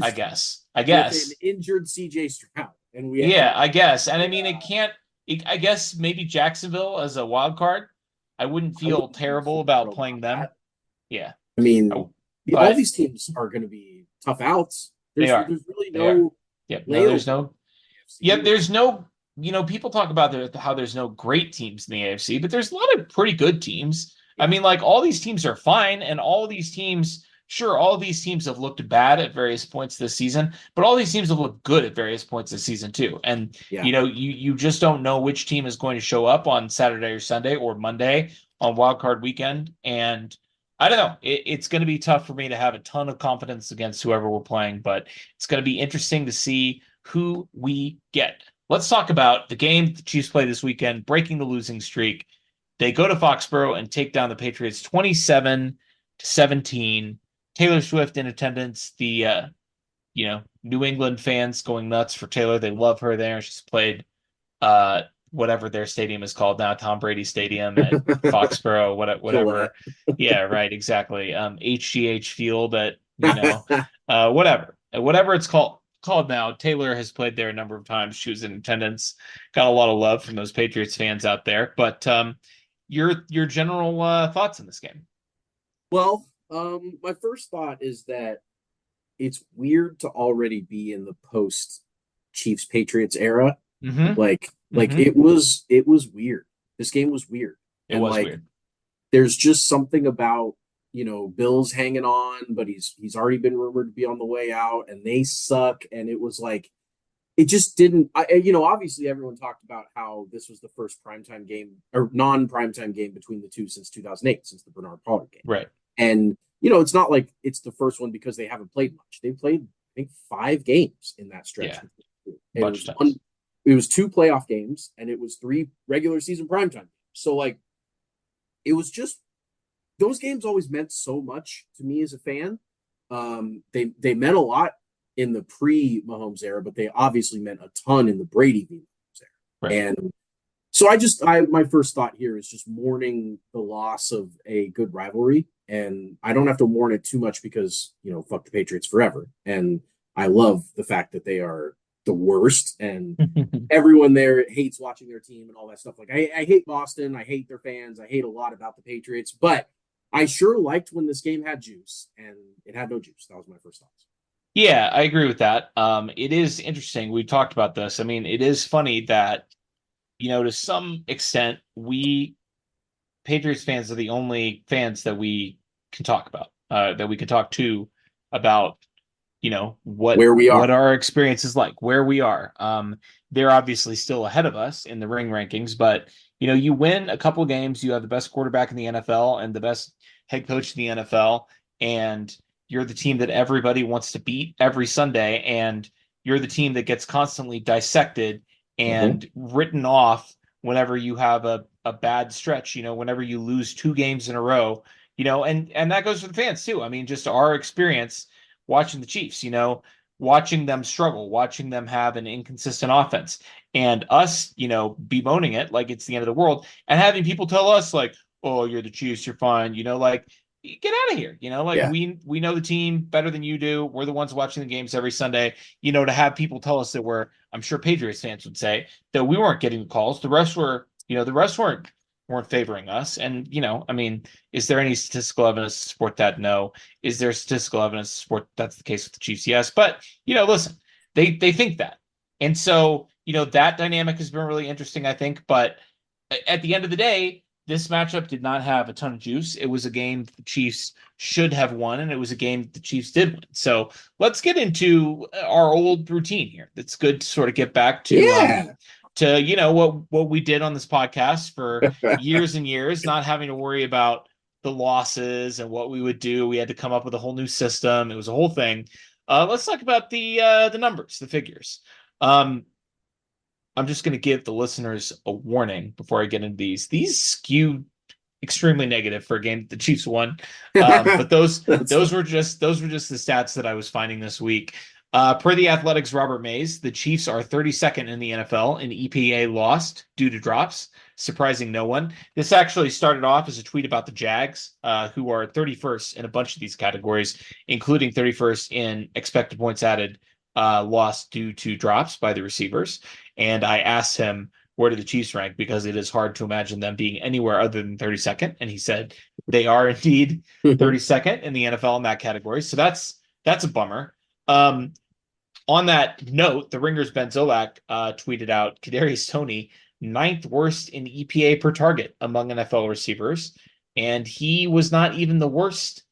I guess. With an injured CJ Stroud, and I guess. And I mean, it can't. I guess maybe Jacksonville as a wild card. I wouldn't feel terrible about playing them. That. Yeah, I mean, all these teams are going to be tough outs. There's really no. There's no. Yeah, there's no. People talk about how there's no great teams in the AFC, but there's a lot of pretty good teams. Yeah. I mean, like all these teams are fine, and all these teams. Sure, all these teams have looked bad at various points this season, but all these teams have looked good at various points this season too. And you just don't know which team is going to show up on Saturday or Sunday or Monday on Wild Card Weekend. And I don't know. It's going to be tough for me to have a ton of confidence against whoever we're playing, but it's going to be interesting to see who we get. Let's talk about the game the Chiefs play this weekend, breaking the losing streak. They go to Foxborough and take down the Patriots 27-17. Taylor Swift in attendance, the New England fans going nuts for Taylor. They love her there. She's played whatever their stadium is called now, Tom Brady Stadium at Foxborough, whatever. Yeah, right, exactly. HGH Field at whatever it's called now. Taylor has played there a number of times. She was in attendance. Got a lot of love from those Patriots fans out there. But your general thoughts on this game? Well. My first thought is that it's weird to already be in the post Chiefs Patriots era. Mm-hmm. Like it was weird. This game was weird. It was weird. There's just something about, Bill's hanging on, but he's already been rumored to be on the way out, and they suck. And it was like, it just didn't. Obviously everyone talked about how this was the first primetime game or non-primetime game between the two since 2008, since the Bernard Pollard game. Right. And, it's not like it's the first one because they haven't played much. They played, I think, 5 games in that stretch. a bunch of one, times. it was 2 playoff games, and it was 3 regular season primetime games. So like, it was just those games always meant so much to me as a fan. They meant a lot in the pre Mahomes era, but they obviously meant a ton in the Brady Mahomes era. Right. And so my first thought here is just mourning the loss of a good rivalry, and I don't have to mourn it too much because fuck the Patriots forever, and I love the fact that they are the worst, and everyone there hates watching their team and all that stuff. Like I hate Boston, I hate their fans, I hate a lot about the Patriots, but I sure liked when this game had juice, and it had no juice. That was my first thoughts. Yeah, I agree with that. It is interesting. We talked about this. I mean, it is funny that, to some extent, we Patriots fans are the only fans that we can talk about, that we can talk to about, Where we are. what our experience is like, where we are. They're obviously still ahead of us in the ring rankings, but you win a couple of games, you have the best quarterback in the NFL and the best head coach in the NFL, and you're the team that everybody wants to beat every Sunday, and you're the team that gets constantly dissected and written off whenever you have a bad stretch, whenever you lose 2 games in a row, and that goes for the fans too. I mean, just our experience watching the Chiefs, watching them struggle, watching them have an inconsistent offense, and us, bemoaning it like it's the end of the world, and having people tell us like, "Oh, you're the Chiefs, you're fine," like, get out of here, like, Yeah. we know the team better than you do. We're the ones watching the games every Sunday. To have people tell us that I'm sure Patriots fans would say that we weren't getting the calls. The rest were, the rest weren't favoring us. And, I mean, is there any statistical evidence to support that? No. Is there statistical evidence to support that's the case with the Chiefs? Yes. But, listen, they think that. And so, that dynamic has been really interesting, I think. But at the end of the day, this matchup did not have a ton of juice. It was a game the Chiefs should have won, and it was a game that the Chiefs did win. So let's get into our old routine here. It's good to sort of get back to what we did on this podcast for years and years, not having to worry about the losses and what we would do. We had to come up with a whole new system. It was a whole thing. Let's talk about the numbers, the figures. I'm just going to give the listeners a warning before I get into these. These skew extremely negative for a game that the Chiefs won, but those were just the stats that I was finding this week. Per the Athletics' Robert Mays, the Chiefs are 32nd in the NFL in EPA lost due to drops, surprising no one. This actually started off as a tweet about the Jags, who are 31st in a bunch of these categories, including 31st in expected points added, lost due to drops by the receivers. And I asked him, where do the Chiefs rank? Because it is hard to imagine them being anywhere other than 32nd. And he said they are indeed 32nd in the NFL in that category. So that's a bummer. On that note, the Ringer's Ben Zolak tweeted out Kadarius Toney, 9th worst in EPA per target among NFL receivers. And he was not even the worst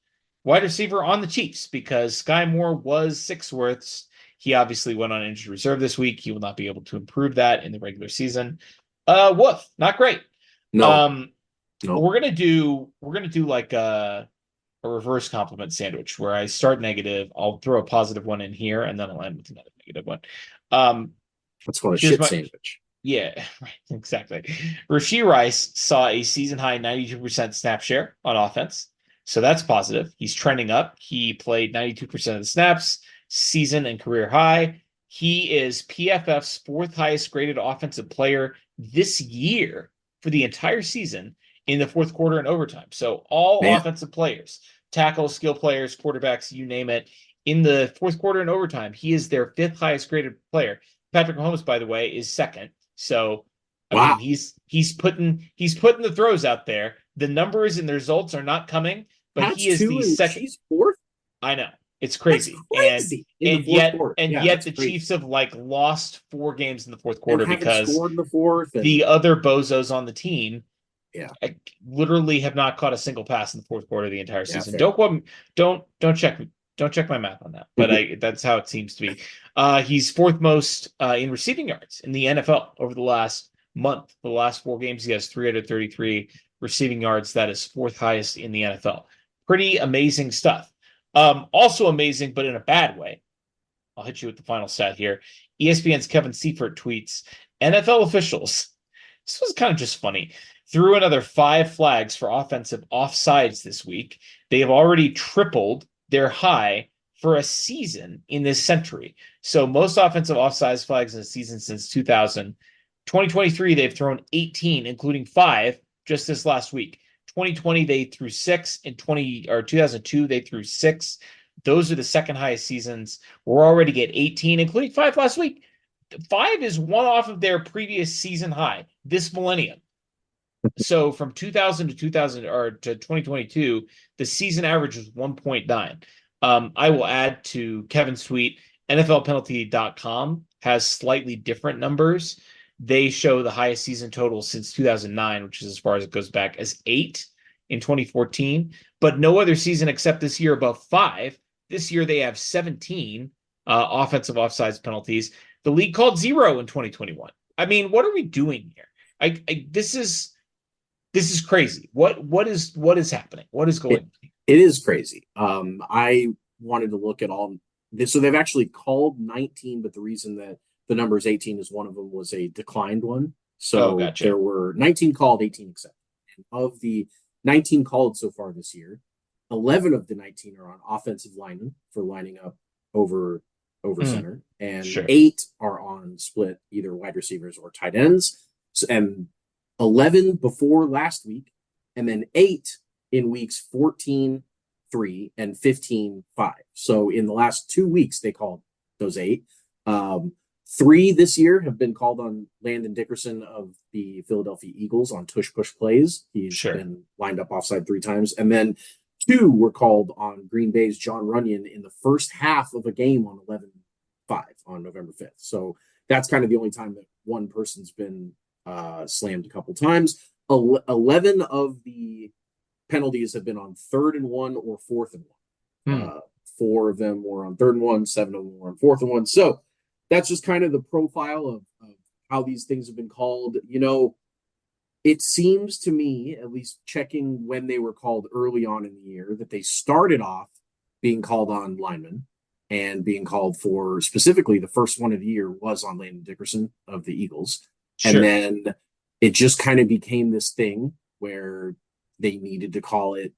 wide receiver on the Chiefs because Sky Moore was 6th worst. He obviously went on injured reserve this week. He will not be able to improve that in the regular season. Woof, not great. No. We're gonna do like a reverse compliment sandwich where I start negative, I'll throw a positive one in here, and then I'll end with another negative one. That's called a shit sandwich. Yeah, right, exactly. Rashee Rice saw a season high 92% snap share on offense. So that's positive. He's trending up. He played 92% of the snaps, season and career high. He is PFF's 4th highest graded offensive player this year for the entire season in the 4th quarter and overtime. So all offensive players, tackles, skill players, quarterbacks, you name it, in the 4th quarter and overtime, he is their 5th highest graded player. Patrick Mahomes, by the way, is 2nd. So I mean, he's putting the throws out there. The numbers and the results are not coming, but That's he is the 2nd. She's 4th. I know. It's crazy. And yet the Chiefs have like lost 4 games in the 4th quarter because scored in the 4th. The other bozos on the team literally have not caught a single pass in the 4th quarter of the entire season. Don't check my math on that, but that's how it seems to be. He's 4th most in receiving yards in the NFL over the last month. The last 4 games, he has 333 receiving yards. That is 4th highest in the NFL. Pretty amazing stuff. Also amazing, but in a bad way. I'll hit you with the final stat here. ESPN's Kevin Seifert tweets, NFL officials, this was kind of just funny, threw another 5 flags for offensive offsides this week. They have already tripled their high for a season in this century. So most offensive offsides flags in a season since 2000. 2023, they've thrown 18, including 5 just this last week. 2020, they threw 6. In 2002, they threw 6. Those are the second highest seasons. We're already at 18, including 5 last week. 5 is one off of their previous season high this millennium. So from 2000 to 2000 or to 2022, the season average was 1.9. I will add to Kevin's tweet, NFLpenalty.com has slightly different numbers. They show the highest season total since 2009, which is as far as it goes back, as 8 in 2014, but no other season except this year above 5. This year they have 17 offensive offsides penalties. The league called 0 in 2021. I mean, what are we doing here? This is crazy. What is happening? What is going on? It is crazy. I wanted to look at all this. So they've actually called 19, but the reason that the number is 18 is one of them was a declined one. So gotcha. There were 19 called, 18 accepted. And of the 19 called so far this year, 11 of the 19 are on offensive linemen for lining up over center, and 8 are on split either wide receivers or tight ends. So, and 11 before last week, and then 8 in weeks 14, 3, and 15, 5. So in the last 2 weeks, they called those 8. 3 this year have been called on Landon Dickerson of the Philadelphia Eagles on tush-push plays. He's been lined up offside 3 times. And then 2 were called on Green Bay's John Runyon in the first half of a game on 11-5 on November 5th. So that's kind of the only time that one person's been slammed a couple times. 11 of the penalties have been on 3rd and 1 or 4th and 1. 4 of them were on 3rd and 1, 7 of them were on 4th and 1. So that's just kind of the profile of how these things have been called. You know, it seems to me, at least checking when they were called early on in the year, that they started off being called on linemen and being called for, specifically the first one of the year was on Landon Dickerson of the Eagles. And then it just kind of became this thing where they needed to call it,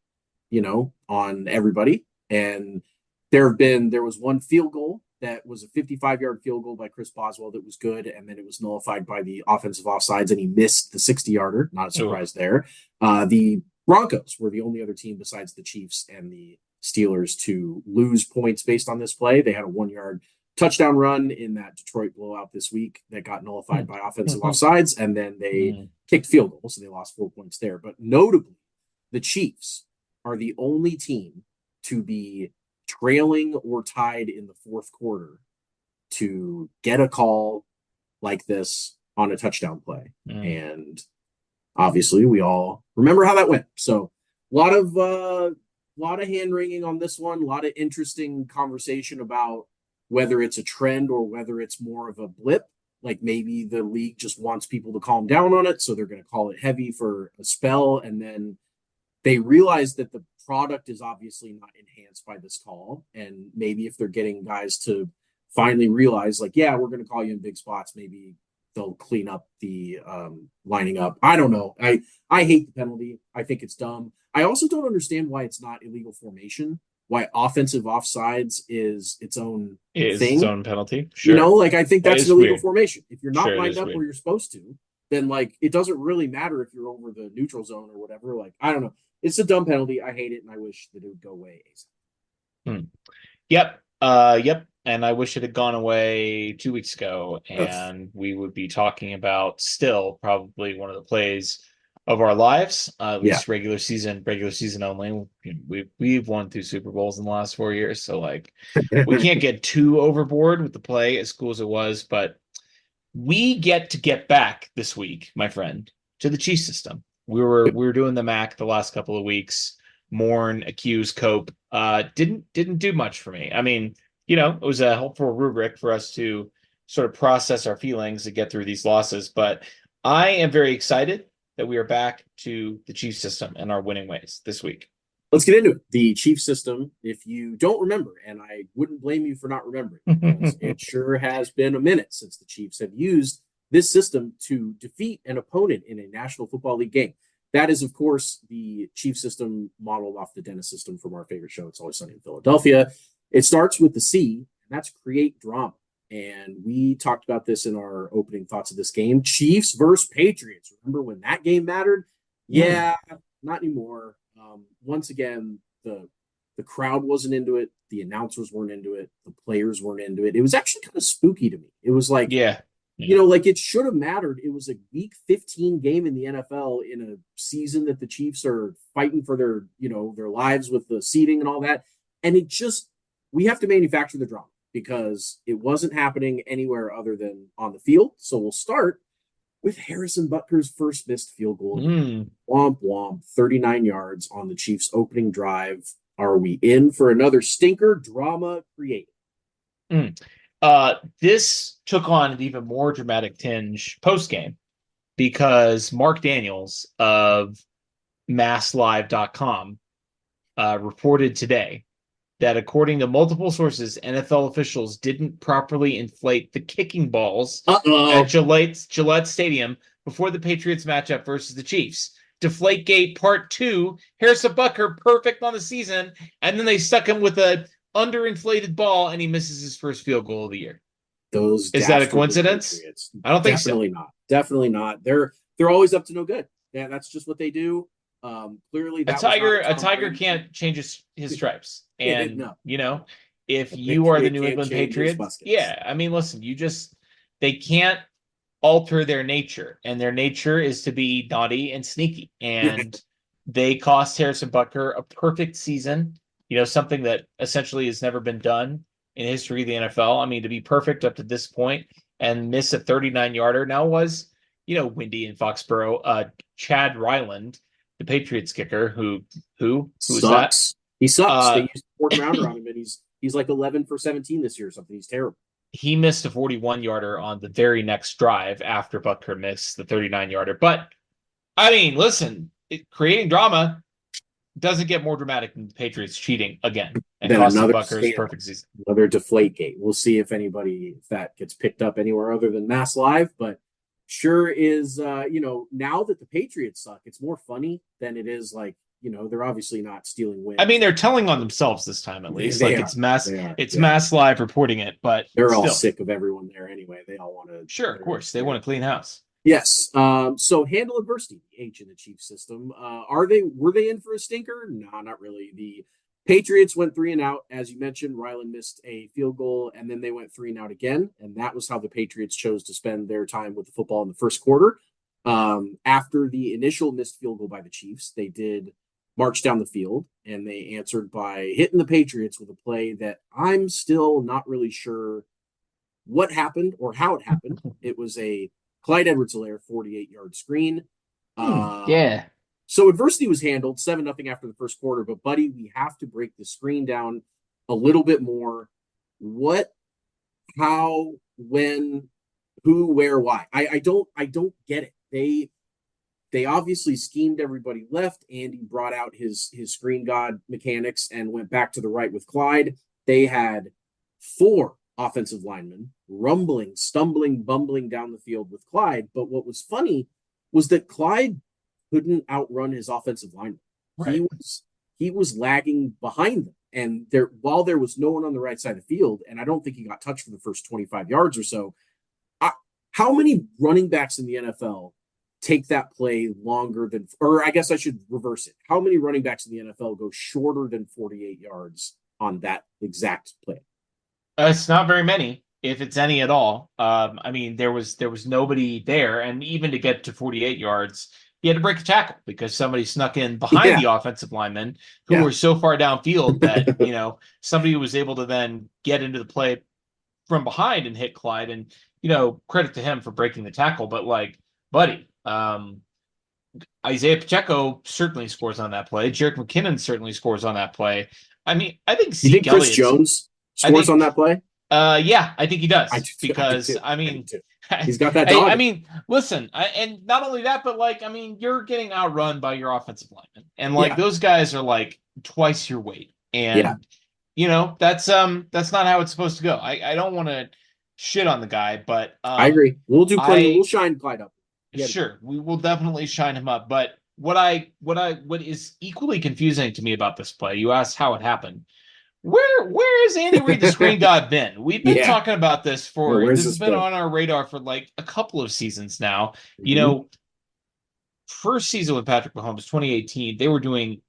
you know, on everybody. And there was one field goal that was a 55-yard field goal by Chris Boswell that was good, and then it was nullified by the offensive offsides, and he missed the 60-yarder. Not a surprise there. The Broncos were the only other team besides the Chiefs and the Steelers to lose points based on this play. They had a 1-yard touchdown run in that Detroit blowout this week that got nullified by offensive offsides, and then they kicked field goals, so they lost 4 points there. But notably, the Chiefs are the only team to be trailing or tied in the 4th quarter to get a call like this on a touchdown play. And obviously we all remember how that went. So a lot of hand wringing on this one, a lot of interesting conversation about whether it's a trend or whether it's more of a blip. Like maybe the league just wants people to calm down on it, so they're going to call it heavy for a spell, and then they realize that the product is obviously not enhanced by this call. And maybe if they're getting guys to finally realize, like, yeah, we're going to call you in big spots, maybe they'll clean up the lining up. I don't know. I hate the penalty. I think it's dumb. I also don't understand why it's not illegal formation, why offensive offsides is its own thing. Its own penalty. Sure. You know, like, I think that's an illegal weird. formation. If you're not lined up where you're supposed to, then, like, it doesn't really matter if you're over the neutral zone or whatever. Like, I don't know. It's a dumb penalty. I hate it, and I wish that it would go away. Yep. And I wish it had gone away 2 weeks ago, and we would be talking about still probably one of the plays of our lives, at least regular season only. We've won 2 Super Bowls in the last 4 years, so like we can't get too overboard with the play as cool as it was, but we get back this week, my friend, to the Chiefs system. We were doing the MAC the last couple of weeks. Mourn, accuse, cope. Didn't do much for me. I mean, you know, it was a helpful rubric for us to sort of process our feelings to get through these losses. But I am very excited that we are back to the Chiefs system and our winning ways this week. Let's get into it. The Chief system, if you don't remember, and I wouldn't blame you for not remembering, because it sure has been a minute since the Chiefs have used this system to defeat an opponent in a National Football League game. That is, of course, the Chief system modeled off the Dennis system from our favorite show, It's Always Sunny in Philadelphia. It starts with the C, and that's create drama. And we talked about this in our opening thoughts of this game. Chiefs versus Patriots. Remember when that game mattered? Yeah, not anymore. Once again, the crowd wasn't into it. The announcers weren't into it. The players weren't into it. It was actually kind of spooky to me. It was like, like it should have mattered. It was a week 15 game in the NFL in a season that the Chiefs are fighting for their lives with the seeding and all that. And we have to manufacture the drama because it wasn't happening anywhere other than on the field. So we'll start with Harrison Butker's first missed field goal. Womp womp, 39 yards on the Chiefs' opening drive. Are we in for another stinker? Drama created. This took on an even more dramatic tinge post-game because Mark Daniels of MassLive.com reported today that according to multiple sources, NFL officials didn't properly inflate the kicking balls at Gillette Stadium before the Patriots matchup versus the Chiefs. Deflategate Part 2, Harrison Butker perfect on the season, and then they stuck him with a underinflated ball, and he misses his first field goal of the year. Is that a coincidence? I don't think so. Definitely not. They're always up to no good. Yeah, that's just what they do. Clearly, a tiger can't change his stripes, and if you are the New England Patriots, listen, they can't alter their nature, and their nature is to be naughty and sneaky, and they cost Harrison Butker a perfect season. Something that essentially has never been done in history of the NFL. I mean, to be perfect up to this point and miss a 39-yarder now was, windy in Foxborough. Chad Ryland, the Patriots kicker, who is that? He sucks. They used a fourth rounder on him, and he's like 11 for 17 this year or something. He's terrible. He missed a 41-yarder on the very next drive after Butker missed the 39-yarder. But I mean, listen, creating drama doesn't get more dramatic than the Patriots cheating again and costing Butker's perfect season. Another Deflategate. We'll see if that gets picked up anywhere other than Mass Live, but sure is, now that the Patriots suck, it's more funny than it is like, they're obviously not stealing wins. I mean, they're telling on themselves this time, at least. It's Mass Live reporting it, but they're all sick of everyone there anyway. They all want to. Sure, of course. They want to clean house. Yes. So handle adversity, the H in the Chiefs system. Were they in for a stinker? No, not really. The Patriots went 3 and out. As you mentioned, Ryland missed a field goal, and then they went 3 and out again. And that was how the Patriots chose to spend their time with the football in the first quarter. After the initial missed field goal by the Chiefs, they did march down the field, and they answered by hitting the Patriots with a play that I'm still not really sure what happened or how it happened. It was a Clyde Edwards-Helaire 48-yard screen. So adversity was handled 7-0 after the first quarter. But, buddy, we have to break the screen down a little bit more. What, how, when, who, where, why? I don't get it. They obviously schemed everybody left. Andy brought out his screen god mechanics and went back to the right with Clyde. They had 4 offensive linemen rumbling, stumbling, bumbling down the field with Clyde. But what was funny was that Clyde couldn't outrun his offensive lineman. Right. He was lagging behind them. And while there was no one on the right side of the field, and I don't think he got touched for the first 25 yards or so, how many running backs in the NFL take that play longer than, or I guess I should reverse it. How many running backs in the NFL go shorter than 48 yards on that exact play? It's not very many, if it's any at all. I mean, there was nobody there, and even to get to 48 yards, he had to break a tackle because somebody snuck in behind the offensive linemen who were so far downfield that somebody was able to then get into the play from behind and hit Clyde. And credit to him for breaking the tackle, but buddy. Isaiah Pacheco certainly scores on that play. Jerick McKinnon certainly scores on that play. I mean, I think Zeke Chris Jones scores on that play. Yeah, I think he does because he's got that dog. I mean, listen, and not only that, but you're getting outrun by your offensive lineman, And like Yeah. those guys are like twice your weight. Yeah. And that's not how it's supposed to go. I don't want to shit on the guy, but I agree. We'll do plenty. We'll I shine Clyde up. sure we will definitely shine him up. But what is equally confusing to me about this play, you asked how it happened. Where has Andy Reid the screen god been? We've been Yeah. talking about this Where's this has this been play? on our radar for like a couple of seasons now. Mhm. First season with Patrick Mahomes, 2018, they were doing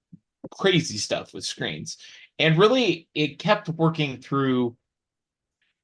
crazy stuff with screens. And really it kept working through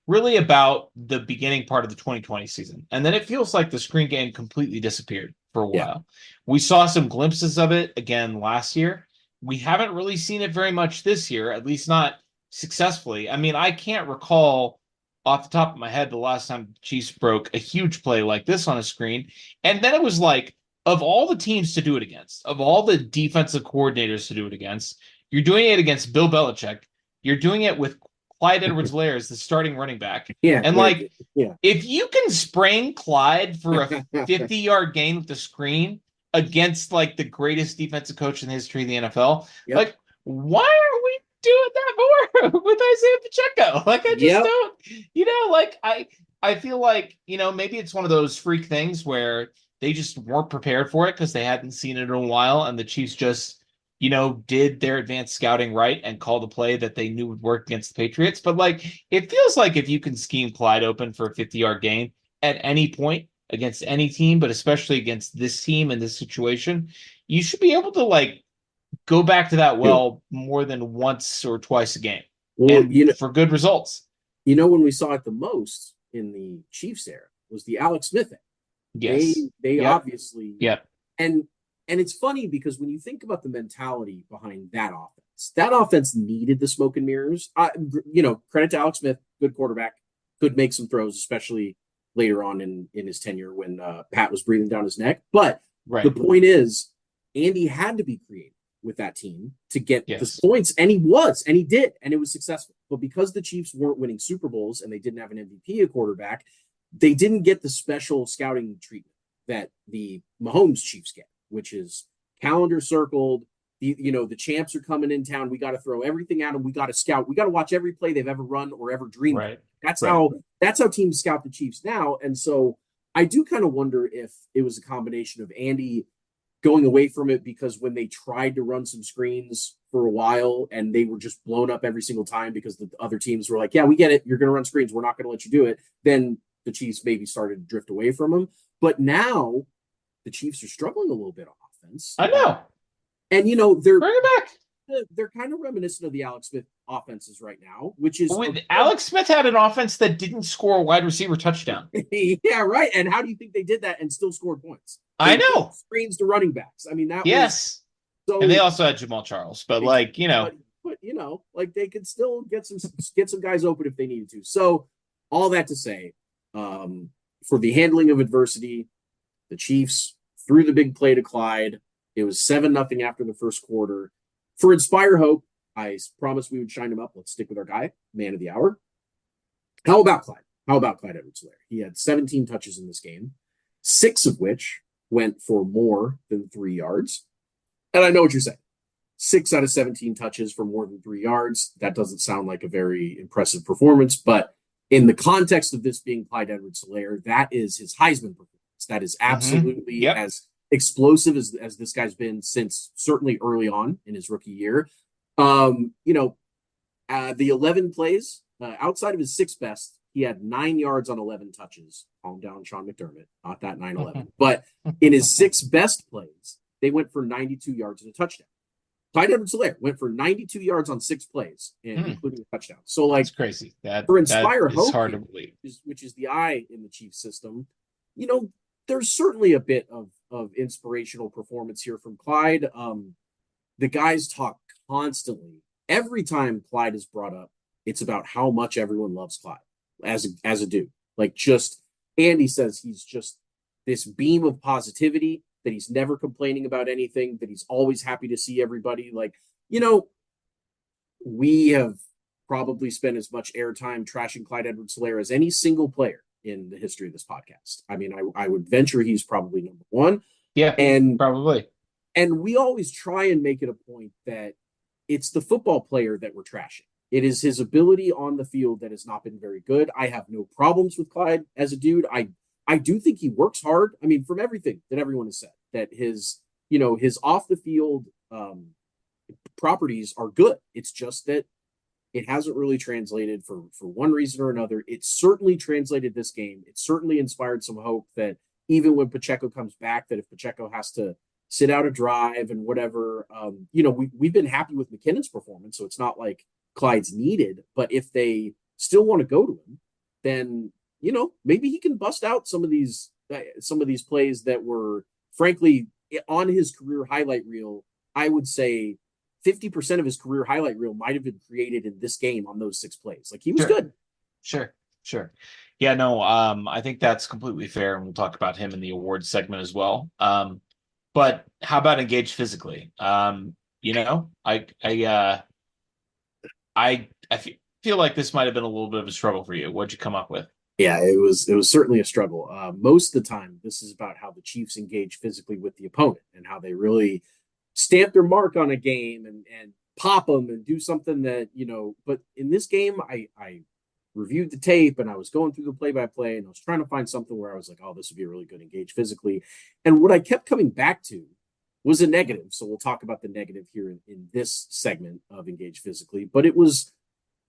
really about the beginning part of the 2020 season. And then it feels like the screen game completely disappeared for a Yeah. while. We saw some glimpses of it again last year. We haven't really seen it very much this year, at least not successfully. I mean, I can't recall off the top of my head the last time the Chiefs broke a huge play like this on a screen. And then it was like, of all the teams to do it against, of all the defensive coordinators to do it against, you're doing it against Bill Belichick. You're doing it with Clyde Edwards-Helaire is the starting running back. Yeah. And like, yeah. if you can sprain Clyde for a 50-yard gain with the screen against like the greatest defensive coach in the history of the NFL, Yep. like, why aren't we doing that more with Isaiah Pacheco? Like, I just don't, like, I feel like, maybe it's one of those freak things where they just weren't prepared for it because they hadn't seen it in a while, and the Chiefs just did their advanced scouting right and called a play that they knew would work against the Patriots. But like, it feels like if you can scheme Clyde open for a 50-yard gain at any point against any team, but especially against this team in this situation, you should be able to like go back to that well more than once or twice a game. Well, and for good results. When we saw it the most in the Chiefs era was the Alex Smith era. Yes. They obviously. Yep. And it's funny because when you think about the mentality behind that offense needed the smoke and mirrors. Credit to Alex Smith, good quarterback, could make some throws, especially later on in his tenure when Pat was breathing down his neck. But the point is, Andy had to be creative with that team to get the points, and he did, and it was successful. But because the Chiefs weren't winning Super Bowls and they didn't have an MVP, a quarterback, they didn't get the special scouting treatment that the Mahomes Chiefs get, which is calendar circled. The champs are coming in town. We got to throw everything at them. We got to scout. We got to watch every play they've ever run or ever dreamed of. That's how teams scout the Chiefs now. And so I do kind of wonder if it was a combination of Andy going away from it because when they tried to run some screens for a while and they were just blown up every single time because the other teams were like, yeah, we get it. You're going to run screens. We're not going to let you do it. Then the Chiefs maybe started to drift away from him. But now the Chiefs are struggling a little bit on offense. I know. And, they're bring it back. They're kind of reminiscent of the Alex Smith offenses right now, which is Alex Smith had an offense that didn't score a wide receiver touchdown. Yeah, right. And how do you think they did that and still scored points? I know. Screens to running backs. I mean, that was so. And they also had Jamal Charles, but like like they could still get some guys open if they needed to. So all that to say, for the handling of adversity, the Chiefs threw the big play to Clyde. It was 7-0 after the first quarter. For Inspire Hope, I promised we would shine him up. Let's stick with our guy, man of the hour. How about Clyde? How about Clyde Edwards-Helaire? He had 17 touches in this game, 6 of which went for more than 3 yards. And I know what you're saying. 6 out of 17 touches for more than 3 yards. That doesn't sound like a very impressive performance, but in the context of this being Clyde Edwards-Helaire, that is his Heisman performance. That is absolutely as explosive as this guy's been since certainly early on in his rookie year. The 11 plays, outside of his 6 best, he had 9 yards on 11 touches. Calm down, Sean McDermott, not that 9-11. But in his 6 best plays, they went for 92 yards and a touchdown. Clyde Edwards-Helaire went for 92 yards on 6 plays, including a touchdown. So, like, that's crazy. For Inspire that Hope, hard to believe. Which is the eye in the Chiefs system, there's certainly a bit of inspirational performance here from Clyde. The guys talk constantly. Every time Clyde is brought up, it's about how much everyone loves Clyde as a dude. Like, just Andy says he's just this beam of positivity, that he's never complaining about anything, that he's always happy to see everybody. Like, we have probably spent as much airtime trashing Clyde Edwards-Helaire as any single player in the history of this podcast. I mean, I would venture he's probably number one. Yeah, and probably. And we always try and make it a point that it's the football player that we're trashing. It is his ability on the field that has not been very good. I have no problems with Clyde as a dude. I do think he works hard. I mean, from everything that everyone has said, that his off the field properties are good. It's just that it hasn't really translated for one reason or another. It certainly translated this game. It certainly inspired some hope that even when Pacheco comes back, that if Pacheco has to sit out a drive and whatever, we've been happy with McKinnon's performance, so it's not like Clyde's needed. But if they still want to go to him, then maybe he can bust out some of these plays that were frankly on his career highlight reel. I would say 50% of his career highlight reel might have been created in this game on those 6 plays. Like, he was good. Sure. Yeah, no, I think that's completely fair, and we'll talk about him in the awards segment as well. But how about engaged physically? I feel like this might have been a little bit of a struggle for you. What'd you come up with? Yeah, it was certainly a struggle. Most of the time, this is about how the Chiefs engage physically with the opponent and how they really stamp their mark on a game and pop them and do something that, but in this game, I reviewed the tape and I was going through the play-by-play and I was trying to find something where I was like, oh, this would be a really good engage physically. And what I kept coming back to was a negative. So we'll talk about the negative here in this segment of engage physically, but it was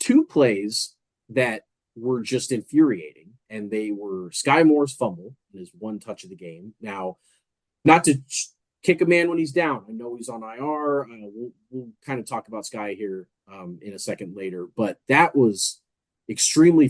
2 plays that were just infuriating, and they were Sky Moore's fumble and his 1 touch of the game. Now, not to kick a man when he's down. I know he's on IR. We'll kind of talk about Sky here in a second later, but that was extremely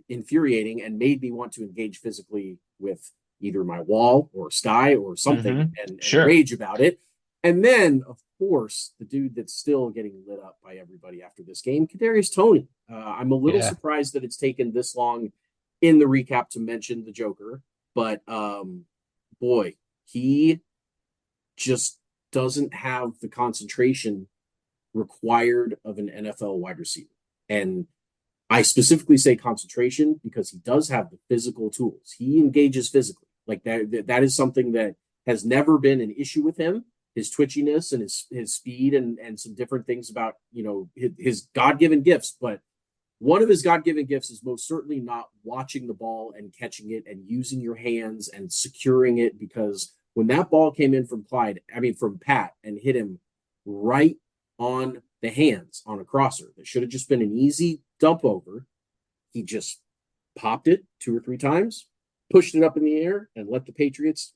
infuriating, and made me want to engage physically with either my wall or Sky or something and rage about it. And then, of course, the dude that's still getting lit up by everybody after this game, Kadarius Toney. I'm a little surprised that it's taken this long in the recap to mention the Joker, but boy, he just doesn't have the concentration required of an NFL wide receiver. And I specifically say concentration because he does have the physical tools. He engages physically. Like that is something that has never been an issue with him. His twitchiness and his speed and some different things about, his God-given gifts. But one of his God-given gifts is most certainly not watching the ball and catching it and using your hands and securing it, because when that ball came in from Pat and hit him right on the hands on a crosser that should have just been an easy dump over, he just popped it 2 or 3 times, pushed it up in the air, and let the Patriots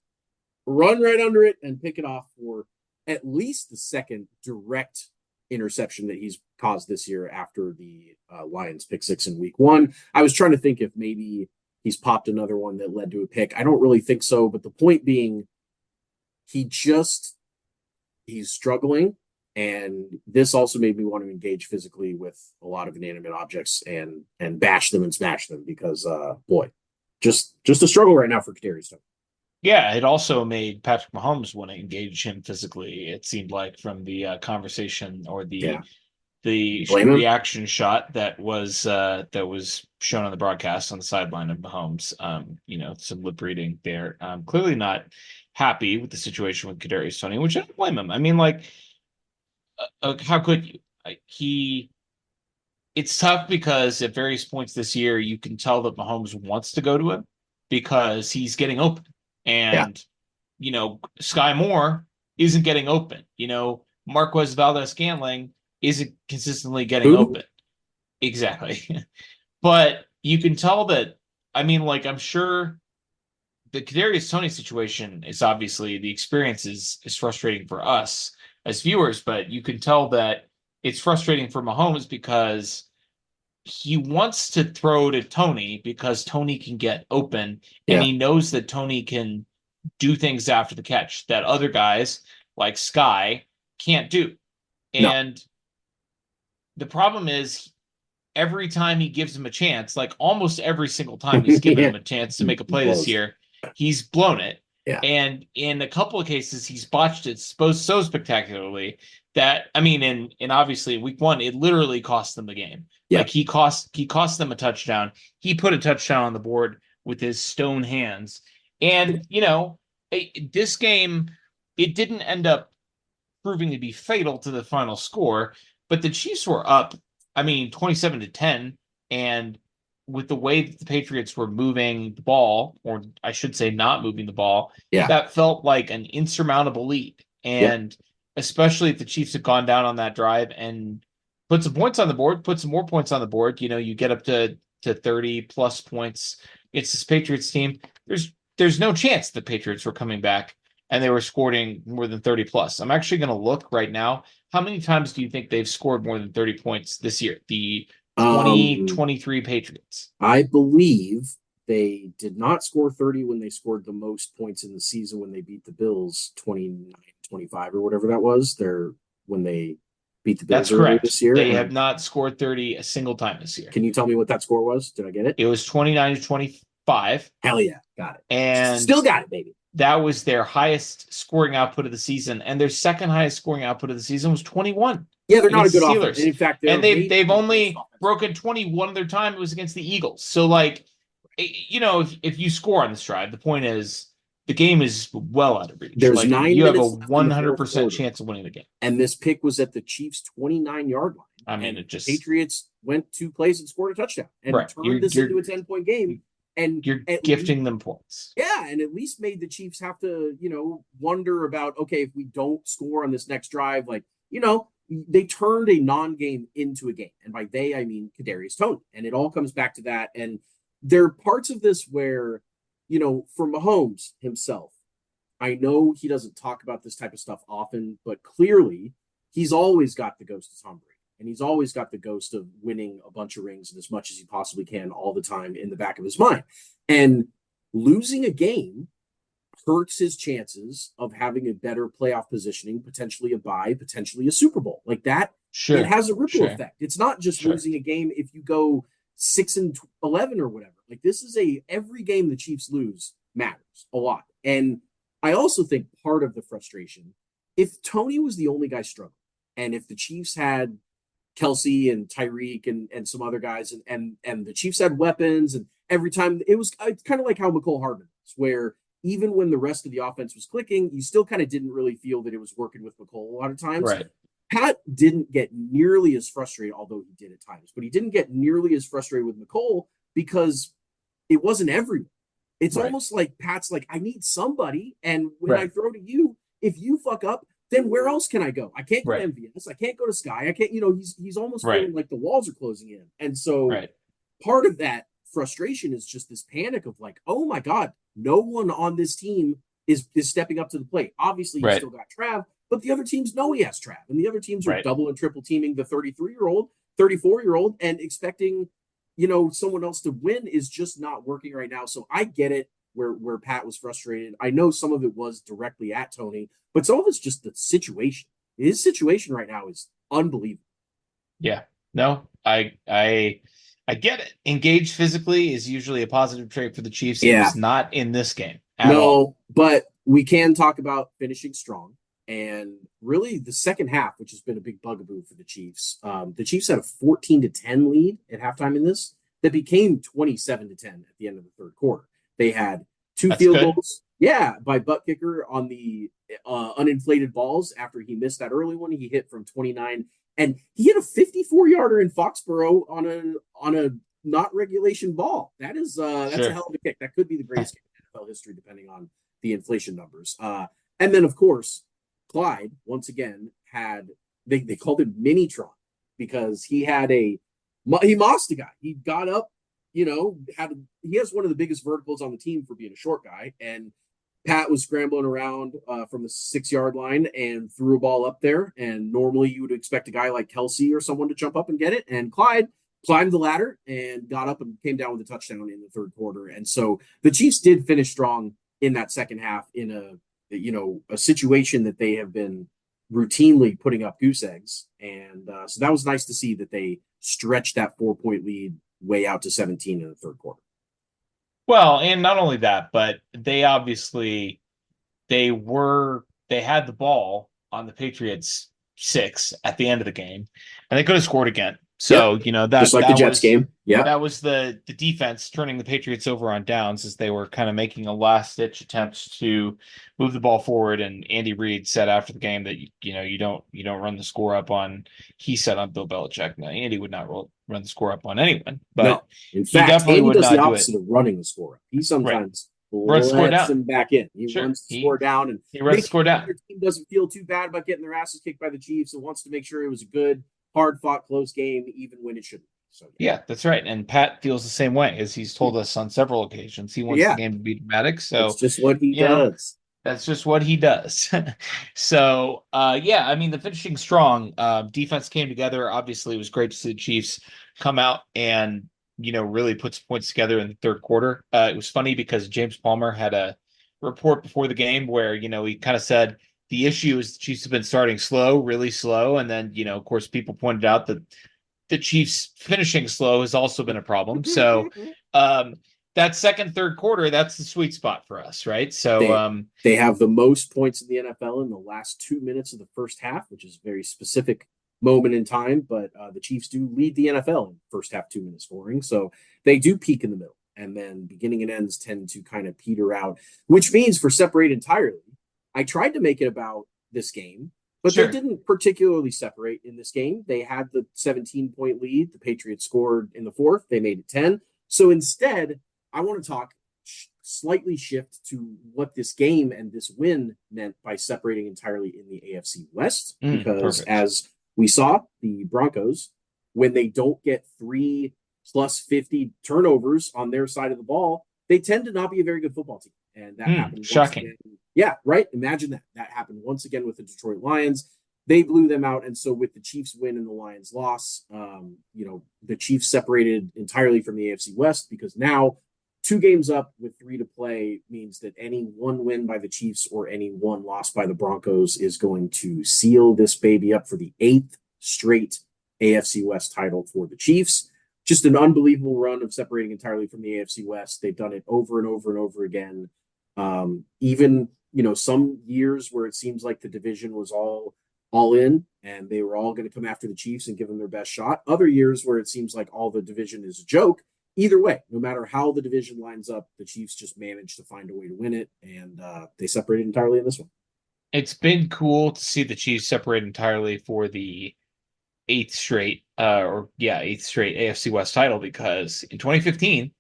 run right under it and pick it off for at least the second direct interception that he's caused this year after the Lions pick 6 in week 1. I was trying to think if maybe he's popped another one that led to a pick. I don't really think so, but the point being, he's struggling. And this also made me want to engage physically with a lot of inanimate objects and bash them and smash them because, boy, just a struggle right now for Kadarius Toney. Yeah, it also made Patrick Mahomes want to engage him physically. It seemed like from the conversation or the reaction shot that was shown on the broadcast on the sideline of Mahomes. Some lip reading there. Clearly not happy with the situation with Kadarius Toney, which I don't blame him. I mean, how could you? It's tough because at various points this year, you can tell that Mahomes wants to go to him because he's getting open. And, Sky Moore isn't getting open. Marquez Valdez-Scantling isn't consistently getting open. Exactly. But you can tell that, I'm sure the Kadarius Toney situation is obviously, the experience is frustrating for us as viewers, but you can tell that it's frustrating for Mahomes because he wants to throw to Toney because Toney can get open, and he knows that Toney can do things after the catch that other guys like Sky can't do. And the problem is, every time he gives him a chance, like almost every single time he's given him a chance to make a play this year, he's blown it. Yeah. And in a couple of cases, he's botched it so spectacularly that, and obviously week 1, it literally cost them the game. Yeah. Like he cost them a touchdown. He put a touchdown on the board with his stone hands. And, this game, it didn't end up proving to be fatal to the final score, but the Chiefs were up, 27-10, and with the way that the Patriots were moving the ball, or I should say not moving the ball, Yeah. that felt like an insurmountable lead. And especially if the Chiefs had gone down on that drive and put some points on the board, put some more points on the board, you get up to 30 plus points. It's this Patriots team. There's no chance the Patriots were coming back and they were scoring more than 30 plus. I'm actually going to look right now. How many times do you think they've scored more than 30 points this year? The 2023 Patriots. I believe they did not score 30 when they scored the most points in the season when they beat the Bills 29-25 or whatever that was. When they beat the Bills correct. This year. They have not scored 30 a single time this year. Can you tell me what that score was? Did I get it? It was 29-25. Hell yeah. Got it. And still got it, baby. That was their highest scoring output of the season. And their second highest scoring output of the season was 21. Yeah, they're not a good Steelers. offense. In fact, they've only broken 21 of their time. It was against the Eagles. So, if you score on this drive, the point is the game is well out of reach. There's 9 you have a minutes left in the fourth 100% quarter. chance of winning the game. And this pick was at the Chiefs' 29-yard line. Patriots went 2 plays and scored a touchdown and turned this into a 10-point game. And you're gifting them points. Yeah, and at least made the Chiefs have to, wonder about, okay, if we don't score on this next drive, they turned a non-game into a game. And by they, I mean Kadarius Toney. And it all comes back to that. And there are parts of this where, for Mahomes himself, I know he doesn't talk about this type of stuff often, but clearly he's always got the ghost of Tom Brady. And he's always got the ghost of winning a bunch of rings and as much as he possibly can all the time in the back of his mind. And losing a game hurts his chances of having a better playoff positioning, potentially a bye, potentially a Super Bowl. Like that, it has a ripple effect. It's not just losing a game if you go 6-11 or whatever. Like this is every game the Chiefs lose matters a lot. And I also think part of the frustration, if Tony was the only guy struggling, and if the Chiefs had Kelsey and Tyreek and some other guys, and the Chiefs had weapons, and every time it was kind of like how McCole Hardman was, where even when the rest of the offense was clicking, you still kind of didn't really feel that it was working with McCole a lot of times. Right. Pat didn't get nearly as frustrated, although he did at times, but he didn't get nearly as frustrated with McCole because it wasn't everyone. It's almost like Pat's like, I need somebody, and when I throw to you, if you fuck up, then where else can I go? I can't go to MVS. I can't go to Sky. I can't, he's almost feeling like the walls are closing in. And so part of that frustration is just this panic of like, oh my God, no one on this team is stepping up to the plate. Obviously, he's still got Trav, but the other teams know he has Trav. And the other teams are double and triple teaming the 33-year-old, 34-year-old, and expecting, someone else to win is just not working right now. So I get it. Where Pat was frustrated. I know some of it was directly at Tony, but some of it's just the situation. His situation right now is unbelievable. Yeah. No, I get it. Engaged physically is usually a positive trait for the Chiefs. Yeah. It's not in this game at all. But we can talk about finishing strong. And really the second half, which has been a big bugaboo for the Chiefs. The Chiefs had a 14-10 lead at halftime in this that became 27-10 at the end of the third quarter. They had 2 field goals. Yeah, by butt kicker on the uninflated balls after he missed that early one. He hit from 29, and he hit a 54-yarder in Foxborough on a not regulation ball. That's a hell of a kick. That could be the greatest kick in NFL history, depending on the inflation numbers. And then, of course, Clyde once again had they called him Minitron because he mossed a guy. He got up. He has one of the biggest verticals on the team for being a short guy. And Pat was scrambling around from the 6-yard line and threw a ball up there. And normally you would expect a guy like Kelsey or someone to jump up and get it. And Clyde climbed the ladder and got up and came down with a touchdown in the third quarter. And so the Chiefs did finish strong in that second half in a situation that they have been routinely putting up goose eggs. And so that was nice to see that they stretched that 4-point lead way out to 17 in the third quarter. Well, and not only that, but they obviously they had the ball on the Patriots 6 at the end of the game, and they could have scored again. So, just like the Jets was game. Yeah. that was the defense turning the Patriots over on downs as they were kind of making a last ditch attempt to move the ball forward. And Andy Reid said after the game that you don't run the score up on. He said on Bill Belichick. Now Andy would not run the score up on anyone, but No. In he fact, definitely Andy would does the not do it. opposite of running the score up. He Right, sometimes run the score lets down. them back in. He Sure. runs the score down and He runs the makes score sure down. their team doesn't feel too bad about getting their asses kicked by the Chiefs and wants to make sure it was a good, hard-fought, close game, even when it shouldn't. So Yeah, that's right. And Pat feels the same way, as he's told us on several occasions. He wants the game to be dramatic. So it's just what he does. That's just what he does. So, I mean, the finishing strong. Defense came together. Obviously, it was great to see the Chiefs come out and, really put some points together in the third quarter. It was funny because James Palmer had a report before the game where, he kind of said the issue is the Chiefs have been starting slow, really slow. And then, of course, people pointed out that the Chiefs finishing slow has also been a problem. So, that second, third quarter, that's the sweet spot for us, right? So they have the most points in the NFL in the last 2 minutes of the first half, which is a very specific moment in time. But the Chiefs do lead the NFL in first half 2 minute scoring, so they do peak in the middle, and then beginning and ends tend to kind of peter out. Which means for separate entirely, I tried to make it about this game, but they didn't particularly separate in this game. They had the 17-point lead. The Patriots scored in the fourth. They made it 10. So instead, I want to talk slightly shift to what this game and this win meant by separating entirely in the AFC West. Because as we saw, the Broncos, when they don't get 3 plus 50 turnovers on their side of the ball, they tend to not be a very good football team. And that happened shocking. Once again. Yeah, right. Imagine that. That happened once again with the Detroit Lions. They blew them out. And so with the Chiefs win and the Lions loss, the Chiefs separated entirely from the AFC West because now 2 games up with 3 to play means that any one win by the Chiefs or any one loss by the Broncos is going to seal this baby up for the 8th straight AFC West title for the Chiefs. Just an unbelievable run of separating entirely from the AFC West. They've done it over and over and over again. Even, some years where it seems like the division was all in and they were all going to come after the Chiefs and give them their best shot. Other years where it seems like all the division is a joke. Either way, no matter how the division lines up, the Chiefs just managed to find a way to win it, and they separated entirely in this one. It's been cool to see the Chiefs separate entirely for the 8th straight AFC West title, because in 2015,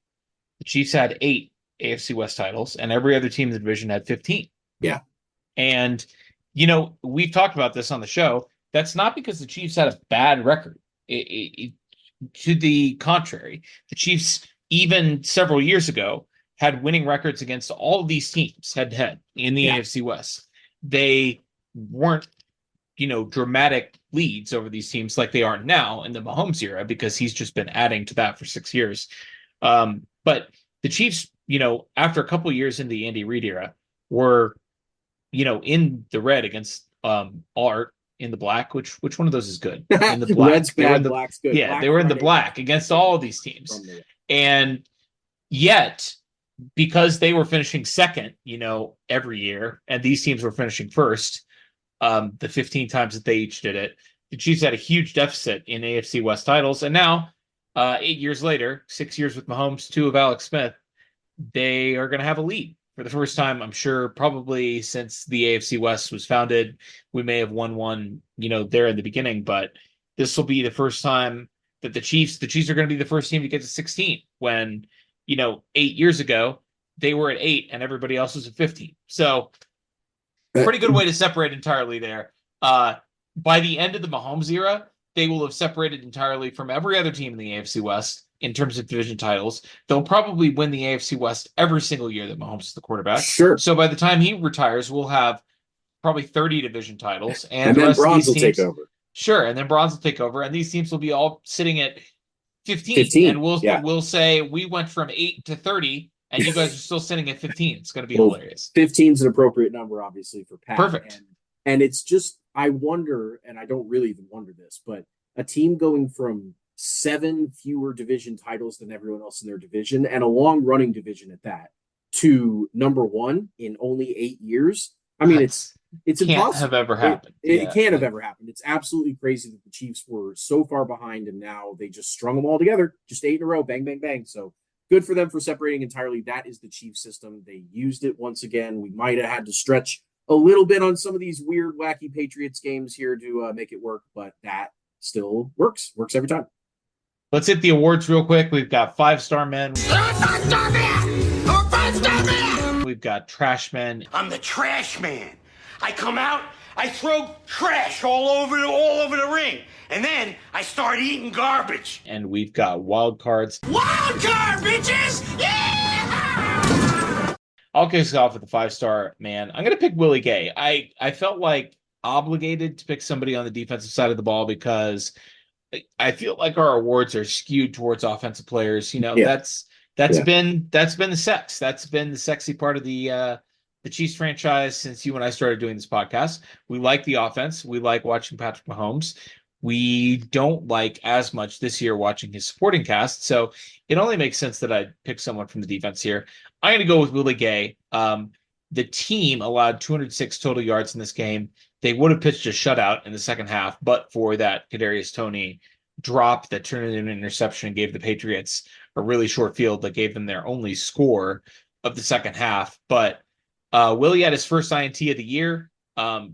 the Chiefs had 8 AFC West titles, and every other team in the division had 15. Yeah. And, we've talked about this on the show. That's not because the Chiefs had a bad record. To the contrary, the Chiefs, even several years ago, had winning records against all of these teams head-to-head in the AFC West. They weren't, dramatic leads over these teams like they are now in the Mahomes era, because he's just been adding to that for 6 years. But the Chiefs, after a couple of years in the Andy Reid era, were, in the red against Art. In the black, which one of those is good? In the black, Red's bad, black's good. Yeah, they were in the black against all of these teams, and yet because they were finishing second, every year, and these teams were finishing first, the 15 times that they each did it, the Chiefs had a huge deficit in AFC West titles, and now, 8 years later, 6 years with Mahomes, 2 of Alex Smith, they are going to have a lead. For the first time, I'm sure, probably since the AFC West was founded. We may have won one, there in the beginning, but this will be the first time that the Chiefs are going to be the first team to get to 16 when, 8 years ago, they were at 8 and everybody else was at 15. So pretty good way to separate entirely there. By the end of the Mahomes era, they will have separated entirely from every other team in the AFC West in terms of division titles. They'll probably win the AFC West every single year that Mahomes is the quarterback. Sure. So by the time he retires, we'll have probably 30 division titles. And the then rest Bronze of these will teams, take over. Sure, and then Bronze will take over. And these teams will be all sitting at 15. 15, and we'll say we went from 8 to 30, and you guys are still sitting at 15. It's going to be hilarious. 15 is an appropriate number, obviously, for Pat. Perfect. And it's just, I wonder, and I don't really even wonder this, but a team going from 7 fewer division titles than everyone else in their division, and a long running division at that, to number 1 in only 8 years, I mean, it's can't impossible. have ever It, happened. it can't have ever happened. It's absolutely crazy that the Chiefs were so far behind, and now they just strung them all together, just 8 in a row, bang, bang, bang. So good for them for separating entirely. That is the Chiefs system. They used it once again. We might have had to stretch a little bit on some of these weird, wacky Patriots games here to make it work, but that still works. Works every time. Let's hit the awards real quick. We've got 5-star men. Five-star man! Five-star man! We've got trash men. I'm the trash man. I come out, I throw trash all over the ring, and then I start eating garbage. And we've got wild cards. Wild card, bitches! Yeah! I'll kick us off with the 5-star man. I'm going to pick Willie Gay. I felt like obligated to pick somebody on the defensive side of the ball because I feel like our awards are skewed towards offensive players. You know, that's been the sex. That's been the sexy part of the Chiefs franchise since you and I started doing this podcast. We like the offense. We like watching Patrick Mahomes. We don't like as much this year watching his supporting cast. So it only makes sense that I pick someone from the defense here. I'm going to go with Willie Gay. The team allowed 206 total yards in this game. They would have pitched a shutout in the second half, but for that Kadarius Toney drop that turned into an interception and gave the Patriots a really short field that gave them their only score of the second half. But Willie had his first INT of the year.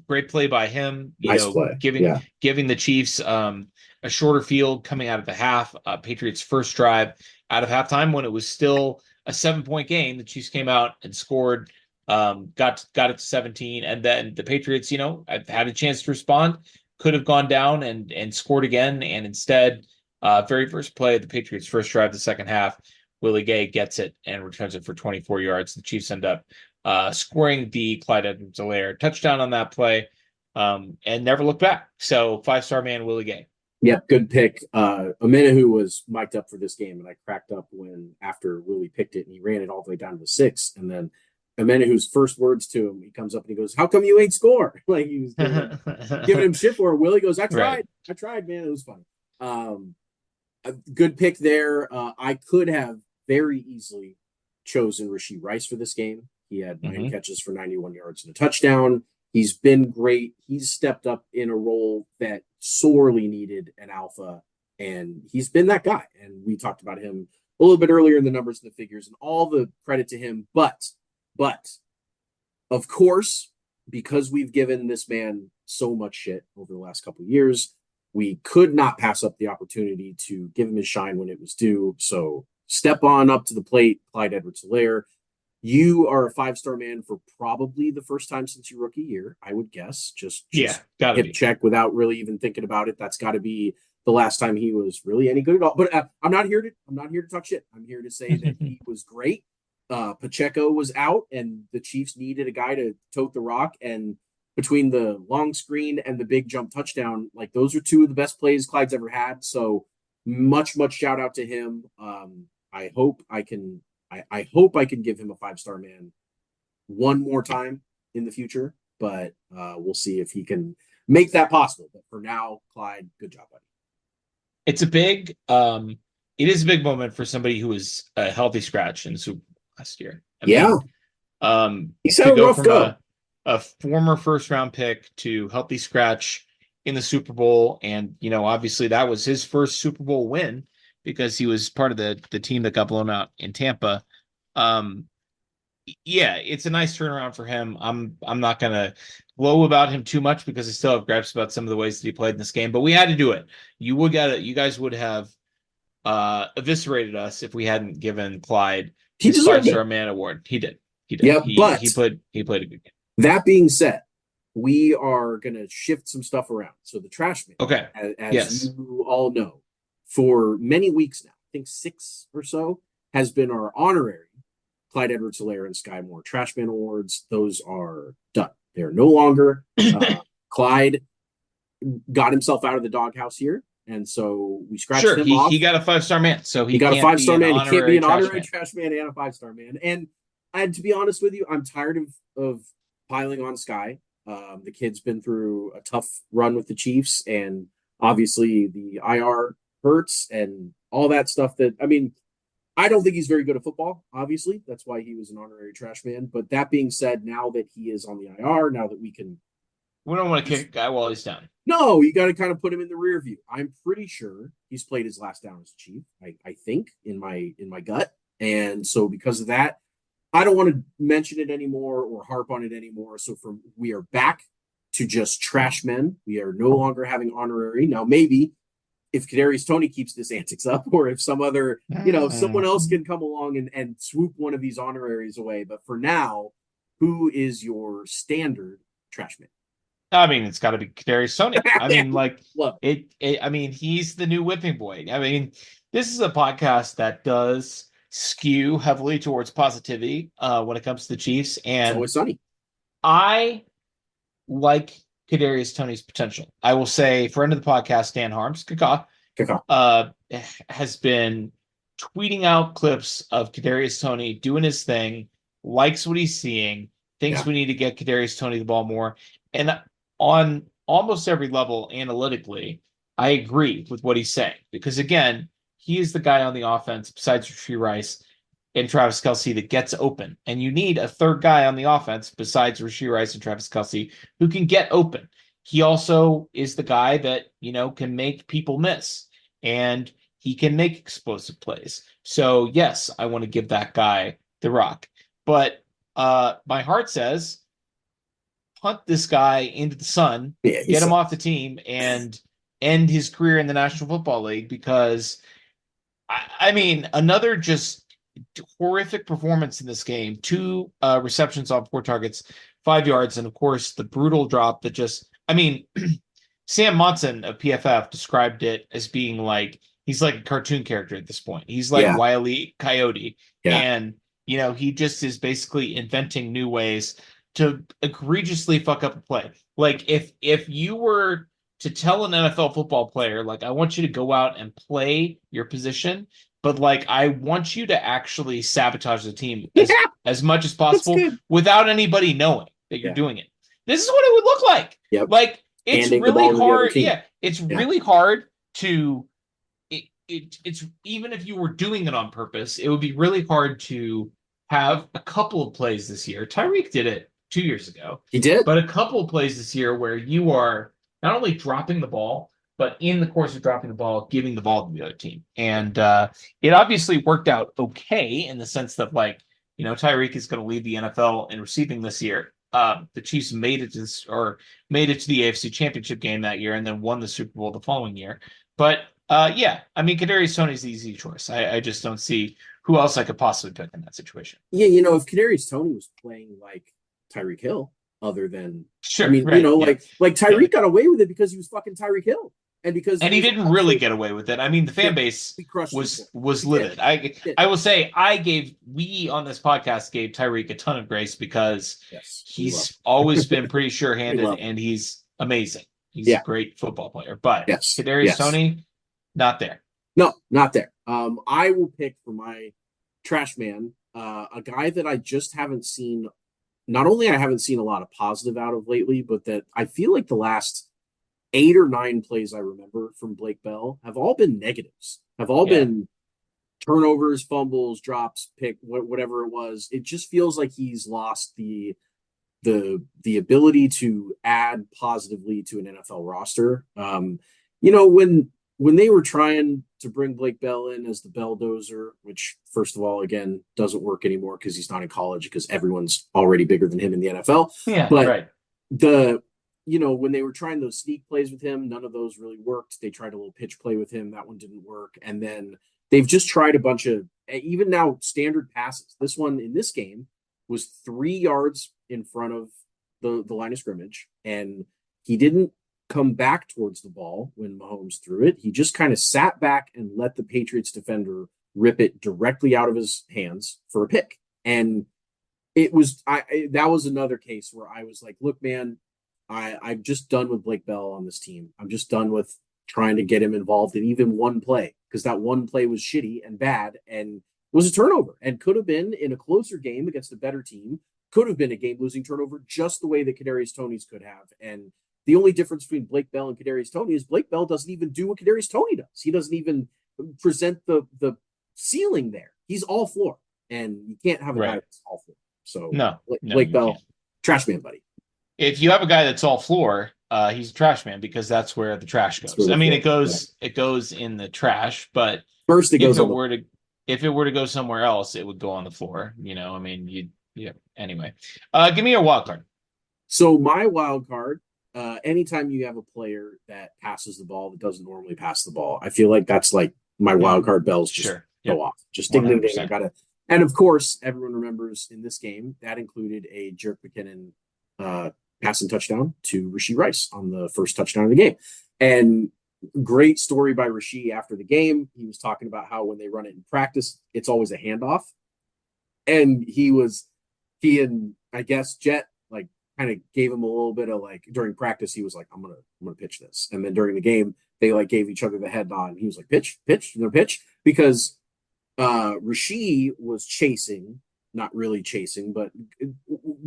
Great play by him. Nice play. Giving the Chiefs a shorter field coming out of the half. Patriots' first drive out of halftime when it was still a 7-point game. The Chiefs came out and scored. Got it to 17, and then the Patriots, had a chance to respond, could have gone down and scored again, and instead, very first play of the Patriots' first drive, the second half, Willie Gay gets it and returns it for 24 yards. The Chiefs end up scoring the Clyde Edwards-Helaire touchdown on that play, and never looked back. So 5-star man Willie Gay. Yep, good pick. Amenahu was mic'd up for this game, and I cracked up after Willie picked it, and he ran it all the way down to the 6, and then Amenahu's first words to him, he comes up and he goes, "How come you ain't score?" Like he was giving him shit for it. Willie goes, "I tried. Right. I tried, man. It was fun." A good pick there. I could have very easily chosen Rashee Rice for this game. He had 9 catches for 91 yards and a touchdown. He's been great. He's stepped up in a role that sorely needed an alpha, and he's been that guy. And we talked about him a little bit earlier in the numbers and the figures, and all the credit to him. But, of course, because we've given this man so much shit over the last couple of years, we could not pass up the opportunity to give him his shine when it was due. So step on up to the plate, Clyde Edwards-Helaire. You are a 5-star man for probably the first time since your rookie year, I would guess. Just hip check without really even thinking about it. That's got to be the last time he was really any good at all. But I'm not here to talk shit. I'm here to say that he was great. Pacheco was out, and the Chiefs needed a guy to tote the rock. And between the long screen and the big jump touchdown, like those are 2 of the best plays Clyde's ever had. So much shout out to him. I hope I can give him a 5-star man one more time in the future, but we'll see if he can make that possible. But for now, Clyde, good job, buddy. It is a big moment for somebody who was a healthy scratch in the Super Bowl last year. He's had a rough go. A former first-round pick to healthy scratch in the Super Bowl, and obviously that was his first Super Bowl win because he was part of the team that got blown out in Tampa. It's a nice turnaround for him. I'm not gonna glow about him too much because I still have gripes about some of the ways that he played in this game, but we had to do it. You guys would have eviscerated us if we hadn't given Clyde his 5-star man award. He did. Yeah, but he played a good game. That being said, we are gonna shift some stuff around. So the trash man, okay, as you all know, for many weeks now, I think 6 or so, has been our honorary Clyde Edwards-Helaire and Sky Moore Trash Man Awards. Those are done. They're no longer. Clyde got himself out of the doghouse here, and so we scratched him off. He got a 5-star man, so he got a 5-star man. He can't be an honorary trash man and a 5-star man. And to be honest with you, I'm tired of piling on Sky. The kid's been through a tough run with the Chiefs, and obviously the IR hurts and all that stuff. I don't think he's very good at football, obviously. That's why he was an honorary trash man. But that being said, now that he is on the IR, now that we can. We don't want to kick a guy while he's down. No, you got to kind of put him in the rear view. I'm pretty sure he's played his last down as a Chief. I think in my gut. And so because of that, I don't want to mention it anymore or harp on it anymore. So we are back to just trash men. We are no longer having honorary. Now, maybe if Kadarius Toney keeps this antics up, or if some other, someone else can come along and swoop one of these honoraries away. But for now, who is your standard trash man? I mean, it's got to be Kadarius Toney. I mean, like Love it. I mean, he's the new whipping boy. I mean, this is a podcast that does skew heavily towards positivity when it comes to the Chiefs, It's and always sunny. I like Kadarius Toney's potential. I will say, friend of the podcast, Dan Harms, Kaka, has been tweeting out clips of Kadarius Toney doing his thing, likes what he's seeing, thinks we need to get Kadarius Toney the ball more, and on almost every level analytically, I agree with what he's saying because again, he is the guy on the offense besides Rashee Rice and Travis Kelce that gets open, and you need a third guy on the offense besides Rashee Rice and Travis Kelce who can get open. He also is the guy that can make people miss, and he can make explosive plays. So yes, I want to give that guy the rock, but my heart says punt this guy into the sun, get him off the team, and end his career in the National Football League because, I mean, another just horrific performance in this game. 2 receptions on 4 targets, 5 yards, and of course the brutal drop that just, I mean, Sam Monson of PFF described it as being like, he's like a cartoon character at this point. He's like Wile E. Coyote. Yeah. And, he just is basically inventing new ways to egregiously fuck up a play. Like if you were to tell an NFL football player, like, I want you to go out and play your position, but like, I want you to actually sabotage the team as much as possible without anybody knowing that you're doing it. This is what it would look like. Yep. Like, it's handing really hard. Yeah. It's really hard to, it's even if you were doing it on purpose, it would be really hard to have a couple of plays this year. Tyreek did it 2 years ago. He did. But a couple of plays this year where you are not only dropping the ball, but in the course of dropping the ball, giving the ball to the other team. And it obviously worked out okay in the sense that, like, Tyreek is going to lead the NFL in receiving this year. The Chiefs made it to the AFC Championship game that year and then won the Super Bowl the following year. But I mean, Kadarius Toney's the easy choice. I just don't see who else I could possibly pick in that situation. Yeah, if Kadarius Toney was playing like Tyreek Hill, other than sure, I mean, right, like Tyreek got away with it because he was fucking Tyreek Hill, and he didn't really get away with it. I mean, the fan base was livid. I will say we on this podcast gave Tyreek a ton of grace because he's always been pretty sure-handed and he's amazing. He's a great football player, but Kadarius Toney, not there. No, not there. I will pick for my trash man a guy that I just haven't seen. Not only I haven't seen a lot of positive out of lately, but that I feel like the last 8 or 9 plays I remember from Blake Bell have all been negatives, have all been turnovers, fumbles, drops, pick, whatever it was. It just feels like he's lost the ability to add positively to an NFL roster. When they were trying to bring Blake Bell in as the Belldozer, which, first of all, again, doesn't work anymore because he's not in college because everyone's already bigger than him in the NFL. Yeah, but right. When they were trying those sneak plays with him, none of those really worked. They tried a little pitch play with him. That one didn't work. And then they've just tried a bunch of, even now, standard passes. This one in this game was 3 yards in front of the line of scrimmage, and he didn't come back towards the ball when Mahomes threw it. He just kind of sat back and let the Patriots defender rip it directly out of his hands for a pick. And it was that was another case where I was like, look, man, I'm just done with Blake Bell on this team. I'm just done with trying to get him involved in even one play, because that one play was shitty and bad and was a turnover and could have been in a closer game against a better team, could have been a game-losing turnover just the way that Kadarius Toney's could have. And the only difference between Blake Bell and Kadarius Toney is Blake Bell doesn't even do what Kadarius Toney does. He doesn't even present the ceiling there. he's all floor, and you can't have a guy Right. that's all floor. So No, Blake you Bell, can't. trash man, buddy. If you have a guy that's all floor, he's a trash man because that's where the trash That's goes. where I the mean, floor it goes in the trash, but First, it if goes it on the were to go somewhere else, it would go on the floor. I mean, yeah. Anyway, give me a wild card. So my wild card, anytime you have a player that passes the ball that doesn't normally pass the ball, I feel like that's like my wild card bells just Sure. go Yep. off. Just ding, ding, ding. I 100%. gotta. And of course, everyone remembers in this game that included a Jerick McKinnon passing touchdown to Rashee Rice on the first touchdown of the game. And great story by Rashee after the game. He was talking about how when they run it in practice, it's always a handoff. And he and I guess Jet like kind of gave him a little bit of like during practice, he was like, I'm gonna pitch this. And then during the game, they like gave each other the head nod. And he was like, pitch, because Rashee was chasing, not really chasing, but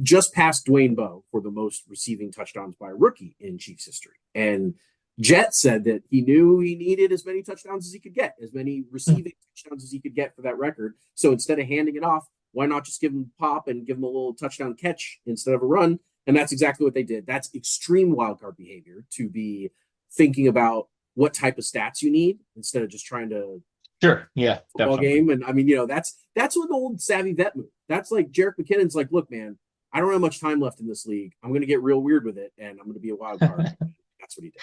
just past Dwayne Bowe for the most receiving touchdowns by a rookie in Chiefs history. And Jet said that he knew he needed as many touchdowns as he could get, as many receiving touchdowns as he could get for that record. So instead of handing it off, why not just give him pop and give him a little touchdown catch instead of a run? And that's exactly what they did. That's extreme wildcard behavior, to be thinking about what type of stats you need instead of just trying to Sure. Yeah. football Definitely. game. And I mean, that's an old savvy vet move. That's like Jerick McKinnon's like, look, man, I don't have much time left in this league. I'm going to get real weird with it, and I'm going to be a wild card. That's what he did.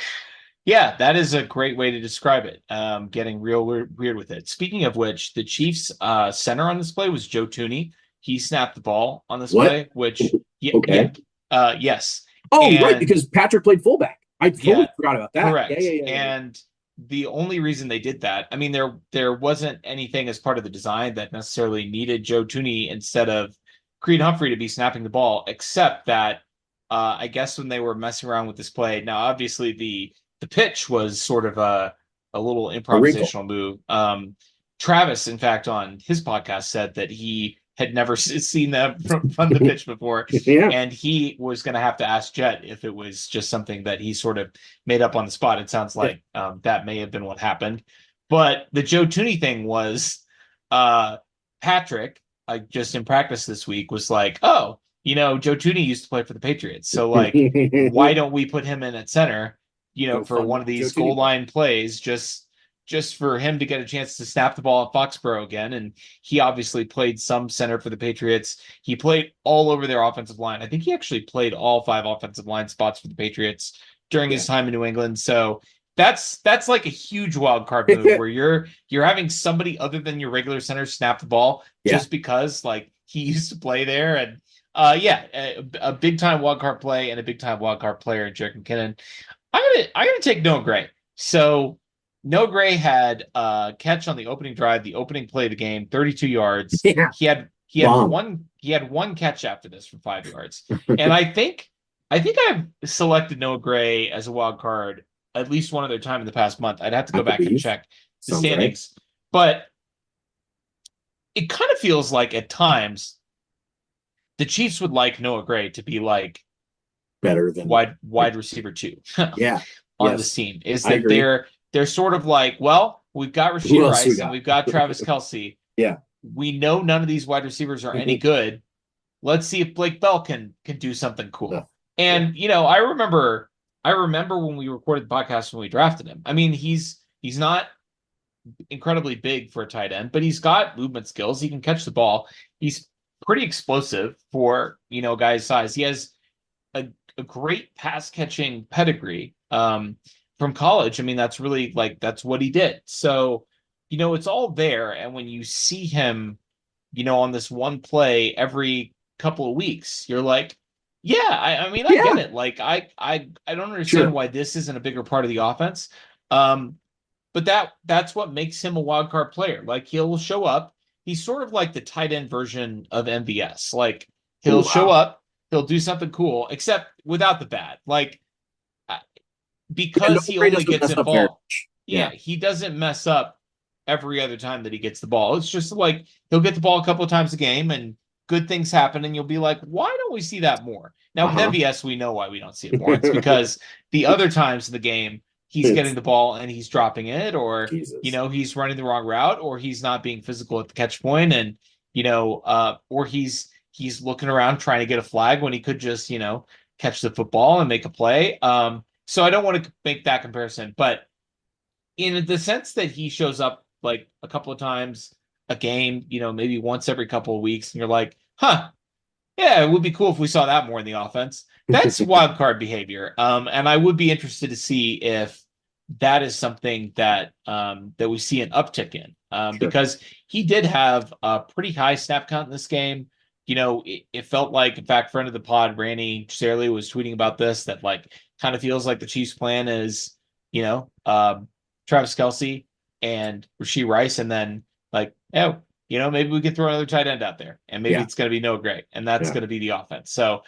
Yeah, that is a great way to describe it. Getting real weird with it. Speaking of which, the Chiefs center on this play was Joe Thuney. He snapped the ball on this play, which Okay. yes. Oh, right, because Patrick played fullback. I totally forgot about that. Correct. Yeah. And the only reason they did that, I mean, there wasn't anything as part of the design that necessarily needed Joe Thuney instead of Creed Humphrey to be snapping the ball, except that I guess when they were messing around with this play, now obviously the pitch was sort of a little improvisational move. Travis, in fact, on his podcast said that he had never seen them from the pitch before. Yeah. And he was going to have to ask Jet if it was just something that he sort of made up on the spot. It sounds like that may have been what happened. But the Joe Thuney thing was Patrick, just in practice this week, was like, oh, Joe Thuney used to play for the Patriots. So, like, why don't we put him in at center, for one of these goal line plays, just for him to get a chance to snap the ball at Foxborough again. And he obviously played some center for the Patriots. He played all over their offensive line. I think he actually played all 5 offensive line spots for the Patriots during his time in New England. So that's like a huge wild card move where you're having somebody other than your regular center snap the ball just because like he used to play there. And a big time wild card play and a big time wild card player in Jerick McKinnon. I'm gonna take Noah Gray. So Noah Gray had a catch on the opening drive, the opening play of the game, 32 yards. Yeah. He had one catch after this for 5 yards. And I think I've selected Noah Gray as a wild card at least one other time in the past month. I'd have to go back and check the standings. Right. But it kind of feels like at times the Chiefs would like Noah Gray to be like better than wide receiver 2 on the scene. Is that they're sort of like, well, we've got Rashee Rice and we've got Travis Kelce. Yeah. We know none of these wide receivers are any good. Let's see if Blake Bell can do something cool. Yeah. And I remember when we recorded the podcast when we drafted him. I mean, he's not incredibly big for a tight end, but he's got movement skills. He can catch the ball. He's pretty explosive for a guy's size. He has a great pass catching pedigree from college. I mean, that's really that's what he did. So, it's all there. And when you see him, on this one play every couple of weeks, you're like, I mean, I get it. Like, I don't understand why this isn't a bigger part of the offense. But that's what makes him a wild card player. Like, he'll show up. He's sort of like the tight end version of MVS. Like, he'll show up, he'll do something cool, except without the bad. Like, because he only gets the ball. He doesn't mess up every other time that he gets the ball. It's just like he'll get the ball a couple of times a game and good things happen, and you'll be like, why don't we see that more? Now, with MVS, we know why we don't see it more. It's because the other times in the game, he's getting the ball and he's dropping it, or Jesus. he's running the wrong route, or he's not being physical at the catch point, and or he's looking around trying to get a flag when he could just catch the football and make a play. So I don't want to make that comparison, but in the sense that he shows up like a couple of times a game, maybe once every couple of weeks, and you're like, huh, yeah, it would be cool if we saw that more in the offense. That's wild card behavior. And I would be interested to see if that is something that we see an uptick in. Sure. Because he did have a pretty high snap count in this game. It felt like, in fact, friend of the pod, Randy Serley, was tweeting about this, that like kind of feels like the Chiefs' plan is, Travis Kelce and Rashee Rice, and then like, oh, maybe we could throw another tight end out there, and maybe it's going to be Noah Gray, and that's going to be the offense. So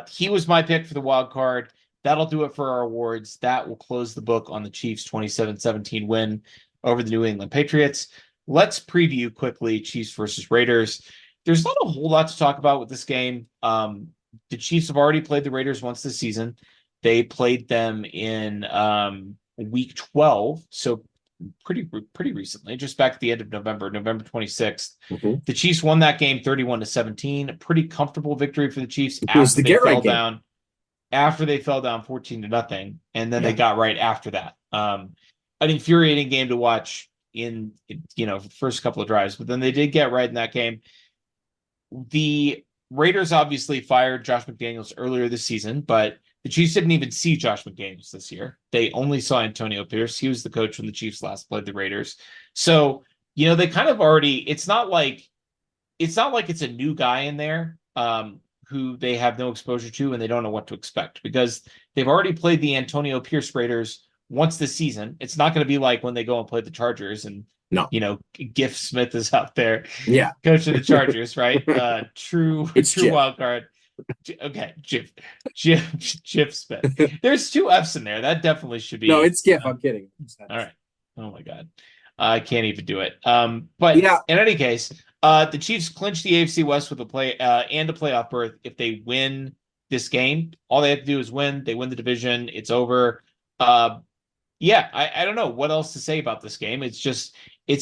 he was my pick for the wild card. That'll do it for our awards. That will close the book on the Chiefs' 27-17 win over the New England Patriots. Let's preview quickly Chiefs versus Raiders. There's not a whole lot to talk about with this game. The Chiefs have already played the Raiders once this season. They played them in week 12, so pretty recently, just back at the end of November 26th. Mm-hmm. The Chiefs won that game 31-17. A pretty comfortable victory for the Chiefs after they fell down. After they fell down 14-0, and then they got right after that. An infuriating game to watch in first couple of drives, but then they did get right in that game. The Raiders obviously fired Josh McDaniels earlier this season, but the Chiefs didn't even see Josh McDaniels this year. They only saw Antonio Pierce. He was the coach when the Chiefs last played the Raiders. So, they kind of already, it's not like it's a new guy in there who they have no exposure to and they don't know what to expect, because they've already played the Antonio Pierce Raiders once this season. It's not going to be like when they go and play the Chargers and Giff Smith is out there coaching the Chargers, right? True wild card. Okay, Giff Smith. There's two F's in there. That definitely should be. No, it's Giff. I'm kidding. All right. Oh my God, I can't even do it. But in any case, the Chiefs clinch the AFC West with a playoff berth if they win this game. All they have to do is win. They win the division. It's over. I don't know what else to say about this game. It's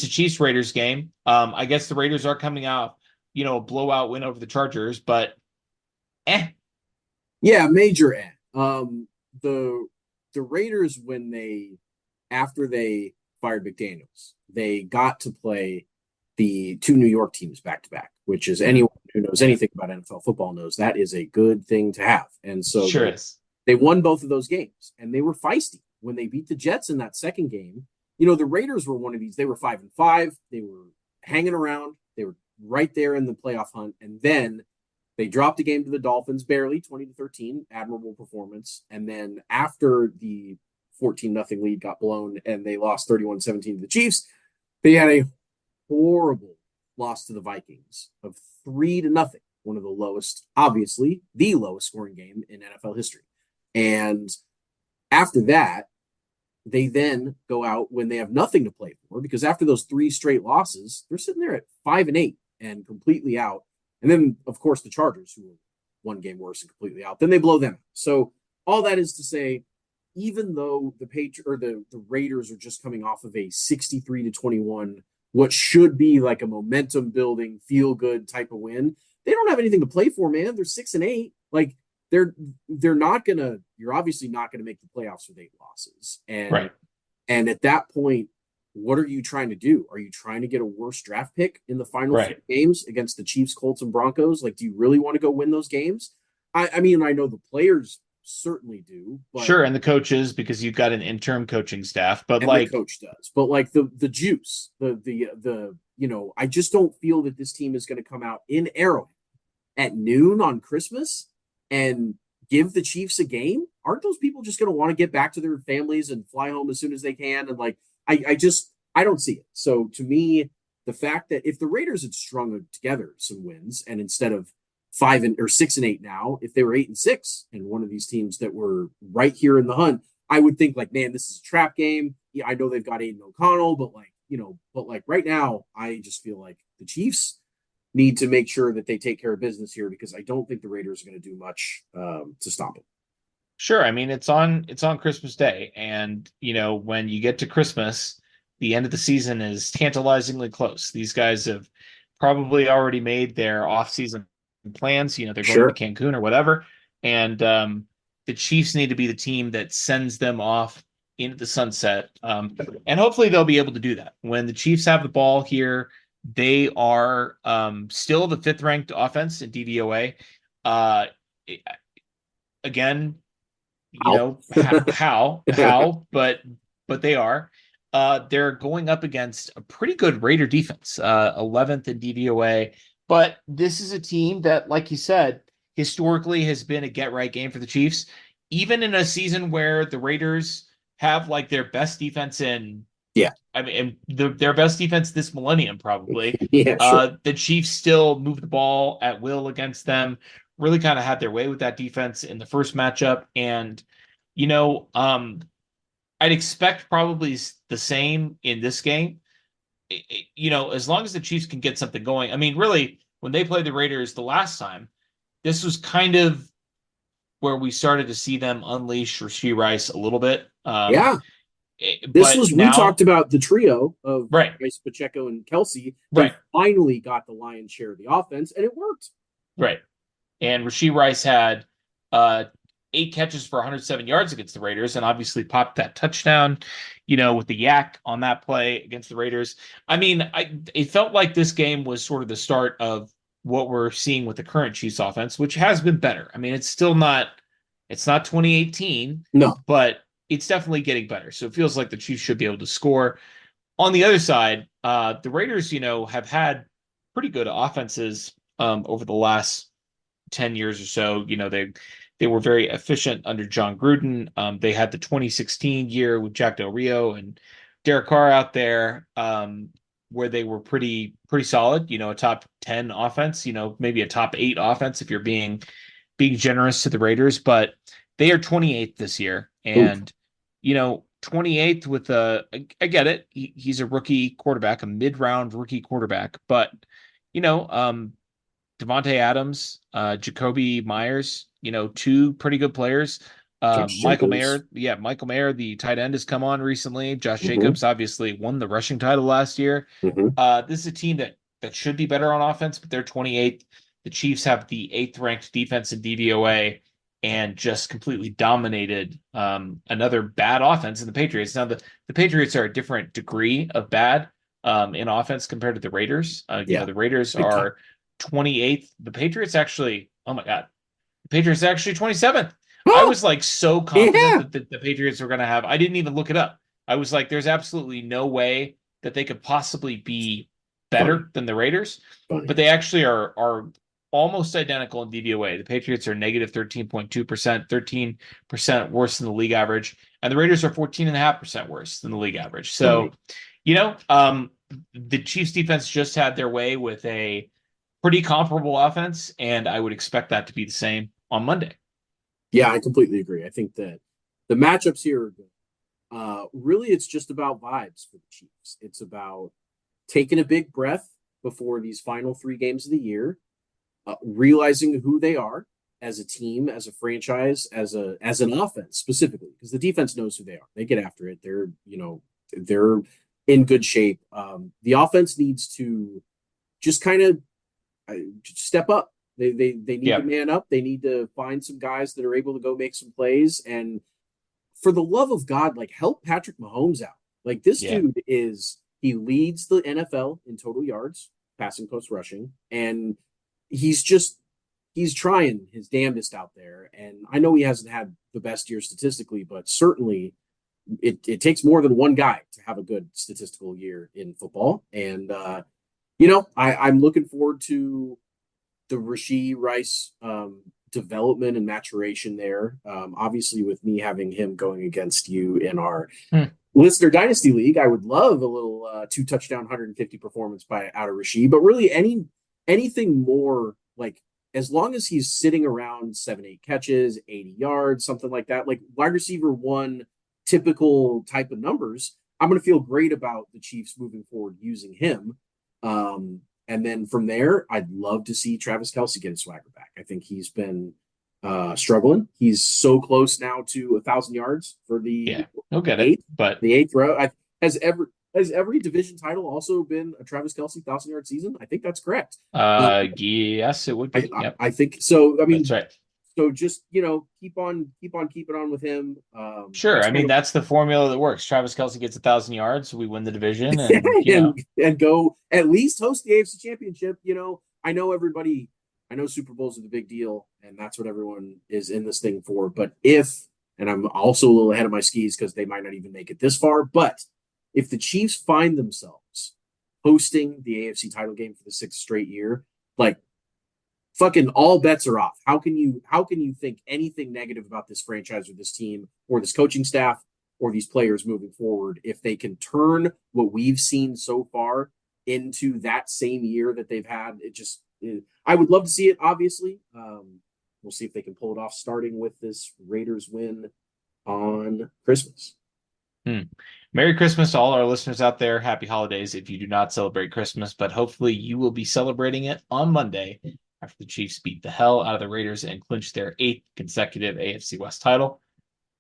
a Chiefs Raiders game. I guess the Raiders are coming out, a blowout win over the Chargers, but major the Raiders, after they fired McDaniels, they got to play the two New York teams back to back, which is, anyone who knows anything about NFL football knows that is a good thing to have. And so they won both of those games, and they were feisty when they beat the Jets in that second game. The Raiders were one of these. They were 5-5. They were hanging around. They were right there in the playoff hunt, and then they dropped a game to the Dolphins, barely 20-13, admirable performance. And then after the 14-0 lead got blown and they lost 31-17 to the Chiefs, they had a horrible loss to the Vikings of 3-0, one of the lowest, obviously the lowest scoring game in NFL history. And after that, they then go out when they have nothing to play for, because after those 3 straight losses, they're sitting there at 5-8 and completely out. And then, of course, the Chargers, who were one game worse and completely out, then they blow them. So all that is to say, even though the Raiders are just coming off of a 63-21, what should be like a momentum building, feel good type of win, they don't have anything to play for, man. They're 6-8. Like they're not gonna. You're obviously not gonna make the playoffs with 8 losses, and at that point, what are you trying to do? Are you trying to get a worse draft pick in the final 4 games against the Chiefs, Colts, and Broncos? Like, do you really want to go win those games? I mean, I know the players certainly do. But, sure, and the coaches, because you've got an interim coaching staff, but the coach does. But like the juice, I just don't feel that this team is going to come out in Arrowhead at noon on Christmas and give the Chiefs a game. Aren't those people just going to want to get back to their families and fly home as soon as they can? And like, I don't see it. So to me, the fact that if the Raiders had strung together some wins, and instead of 6-8 now, if they were 8-6 and one of these teams that were right here in the hunt, I would think like, man, this is a trap game. Yeah, I know they've got Aiden O'Connell, but right now, I just feel like the Chiefs need to make sure that they take care of business here, because I don't think the Raiders are going to do much to stop it. Sure. I mean, it's on Christmas Day, and when you get to Christmas, the end of the season is tantalizingly close. These guys have probably already made their off-season plans. They're going to Sure. Cancun or whatever, and the Chiefs need to be the team that sends them off into the sunset. And hopefully they'll be able to do that. When the Chiefs have the ball here, they are still the fifth-ranked offense in DVOA. Uh, Again, Ow. how, but they are. They're going up against a pretty good Raider defense, 11th in DVOA. But this is a team that, like you said, historically has been a get right game for the Chiefs, even in a season where the Raiders have like their best defense in. Yeah. I mean, their best defense this millennium, probably. Yeah, sure. The Chiefs still move the ball at will against them. Really kind of had their way with that defense in the first matchup, and I'd expect probably the same in this game. As long as the Chiefs can get something going. I mean, really, when they played the Raiders the last time, this was kind of where we started to see them unleash Rashee Rice a little bit. Yeah. But We talked now, about the trio of right, Rice, Pacheco, and Kelsey. They right, finally got the lion's share of the offense, and it worked. right. And Rashee Rice had 8 catches for 107 yards against the Raiders, and obviously popped that touchdown, with the yak on that play against the Raiders. I mean, it felt like this game was sort of the start of what we're seeing with the current Chiefs offense, which has been better. I mean, it's not 2018, No. but it's definitely getting better. So it feels like the Chiefs should be able to score. On the other side, the Raiders, have had pretty good offenses over the last 10 years or so. They were very efficient under John Gruden. They had the 2016 year with Jack Del Rio and Derek Carr out there, where they were pretty solid. A top 10 offense. Maybe a top 8 offense if you're being generous to the Raiders. But they are 28th this year, and 28th with I get it. He's a rookie quarterback, a mid-round rookie quarterback, but Devontae Adams, Jacoby Myers, two pretty good players. Michael Mayer, the tight end, has come on recently. Josh Jacobs obviously won the rushing title last year. This is a team that should be better on offense, but they're 28th. The Chiefs have the 8th ranked defense in DVOA and just completely dominated another bad offense in the Patriots. Now, the Patriots are a different degree of bad in offense compared to the Raiders. The Raiders are 28th. The Patriots actually, oh my God, the Patriots are actually 27th. I was like so confident that the Patriots were going to have, I didn't even look it up. I was like, there's absolutely no way that they could possibly be better than the Raiders, but they actually are almost identical in DVOA. The Patriots are negative 13.2%, 13% worse than the league average, and the Raiders are 14.5% worse than the league average. So, the Chiefs defense just had their way with a pretty comparable offense, and I would expect that to be the same on Monday. Yeah, I completely agree. I think that the matchups here are good. Really, it's just about vibes for the Chiefs. It's about taking a big breath before these final 3 games of the year, realizing who they are as a team, as a franchise, as an offense specifically, because the defense knows who they are. They get after it. They're in good shape. The offense needs to just kind of step up. They need to man up. They need to find some guys that are able to go make some plays. And for the love of God, help Patrick Mahomes out. This dude he leads the NFL in total yards, passing plus rushing, and he's trying his damnedest out there. And I know he hasn't had the best year statistically, but certainly it takes more than one guy to have a good statistical year in football. And I'm looking forward to the Rashee Rice development and maturation there. Obviously, with me having him going against you in our Listener Dynasty League, I would love a little 2-touchdown, 150 performance out of Rashee. But really, anything more, as long as he's sitting around 7-8 catches, 80 yards, something like that, wide receiver 1 typical type of numbers, I'm going to feel great about the Chiefs moving forward using him. And then from there, I'd love to see Travis Kelce get his swagger back. I think he's been struggling. He's so close now to 1,000 yards for the he'll get it. eighth, But the eighth row. Has every division title also been a Travis Kelce 1,000-yard season? I think that's correct. yes, it would be. Yep, I think so. I mean, that's right. so just keep on keeping on with him. Sure. I mean, that's the formula that works. Travis Kelce gets 1,000 yards, we win the division, and and go at least host the AFC Championship. I know everybody. I know Super Bowls are the big deal, and that's what everyone is in this thing for. But and I'm also a little ahead of my skis because they might not even make it this far, but if the Chiefs find themselves hosting the AFC title game for the 6th straight year, like fucking all bets are off. How can you think anything negative about this franchise or this team or this coaching staff or these players moving forward if they can turn what we've seen so far into that same year that they've had? I would love to see it, obviously. We'll see if they can pull it off, starting with this Raiders win on Christmas. Merry Christmas to all our listeners out there. Happy holidays if you do not celebrate Christmas, but hopefully you will be celebrating it on Monday after the Chiefs beat the hell out of the Raiders and clinch their 8th consecutive AFC West title.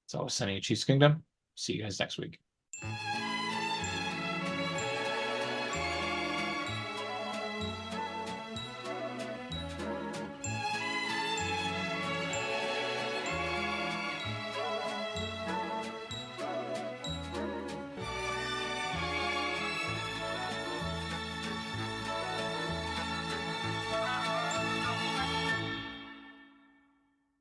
It's always sunny in Chiefs Kingdom. See you guys next week.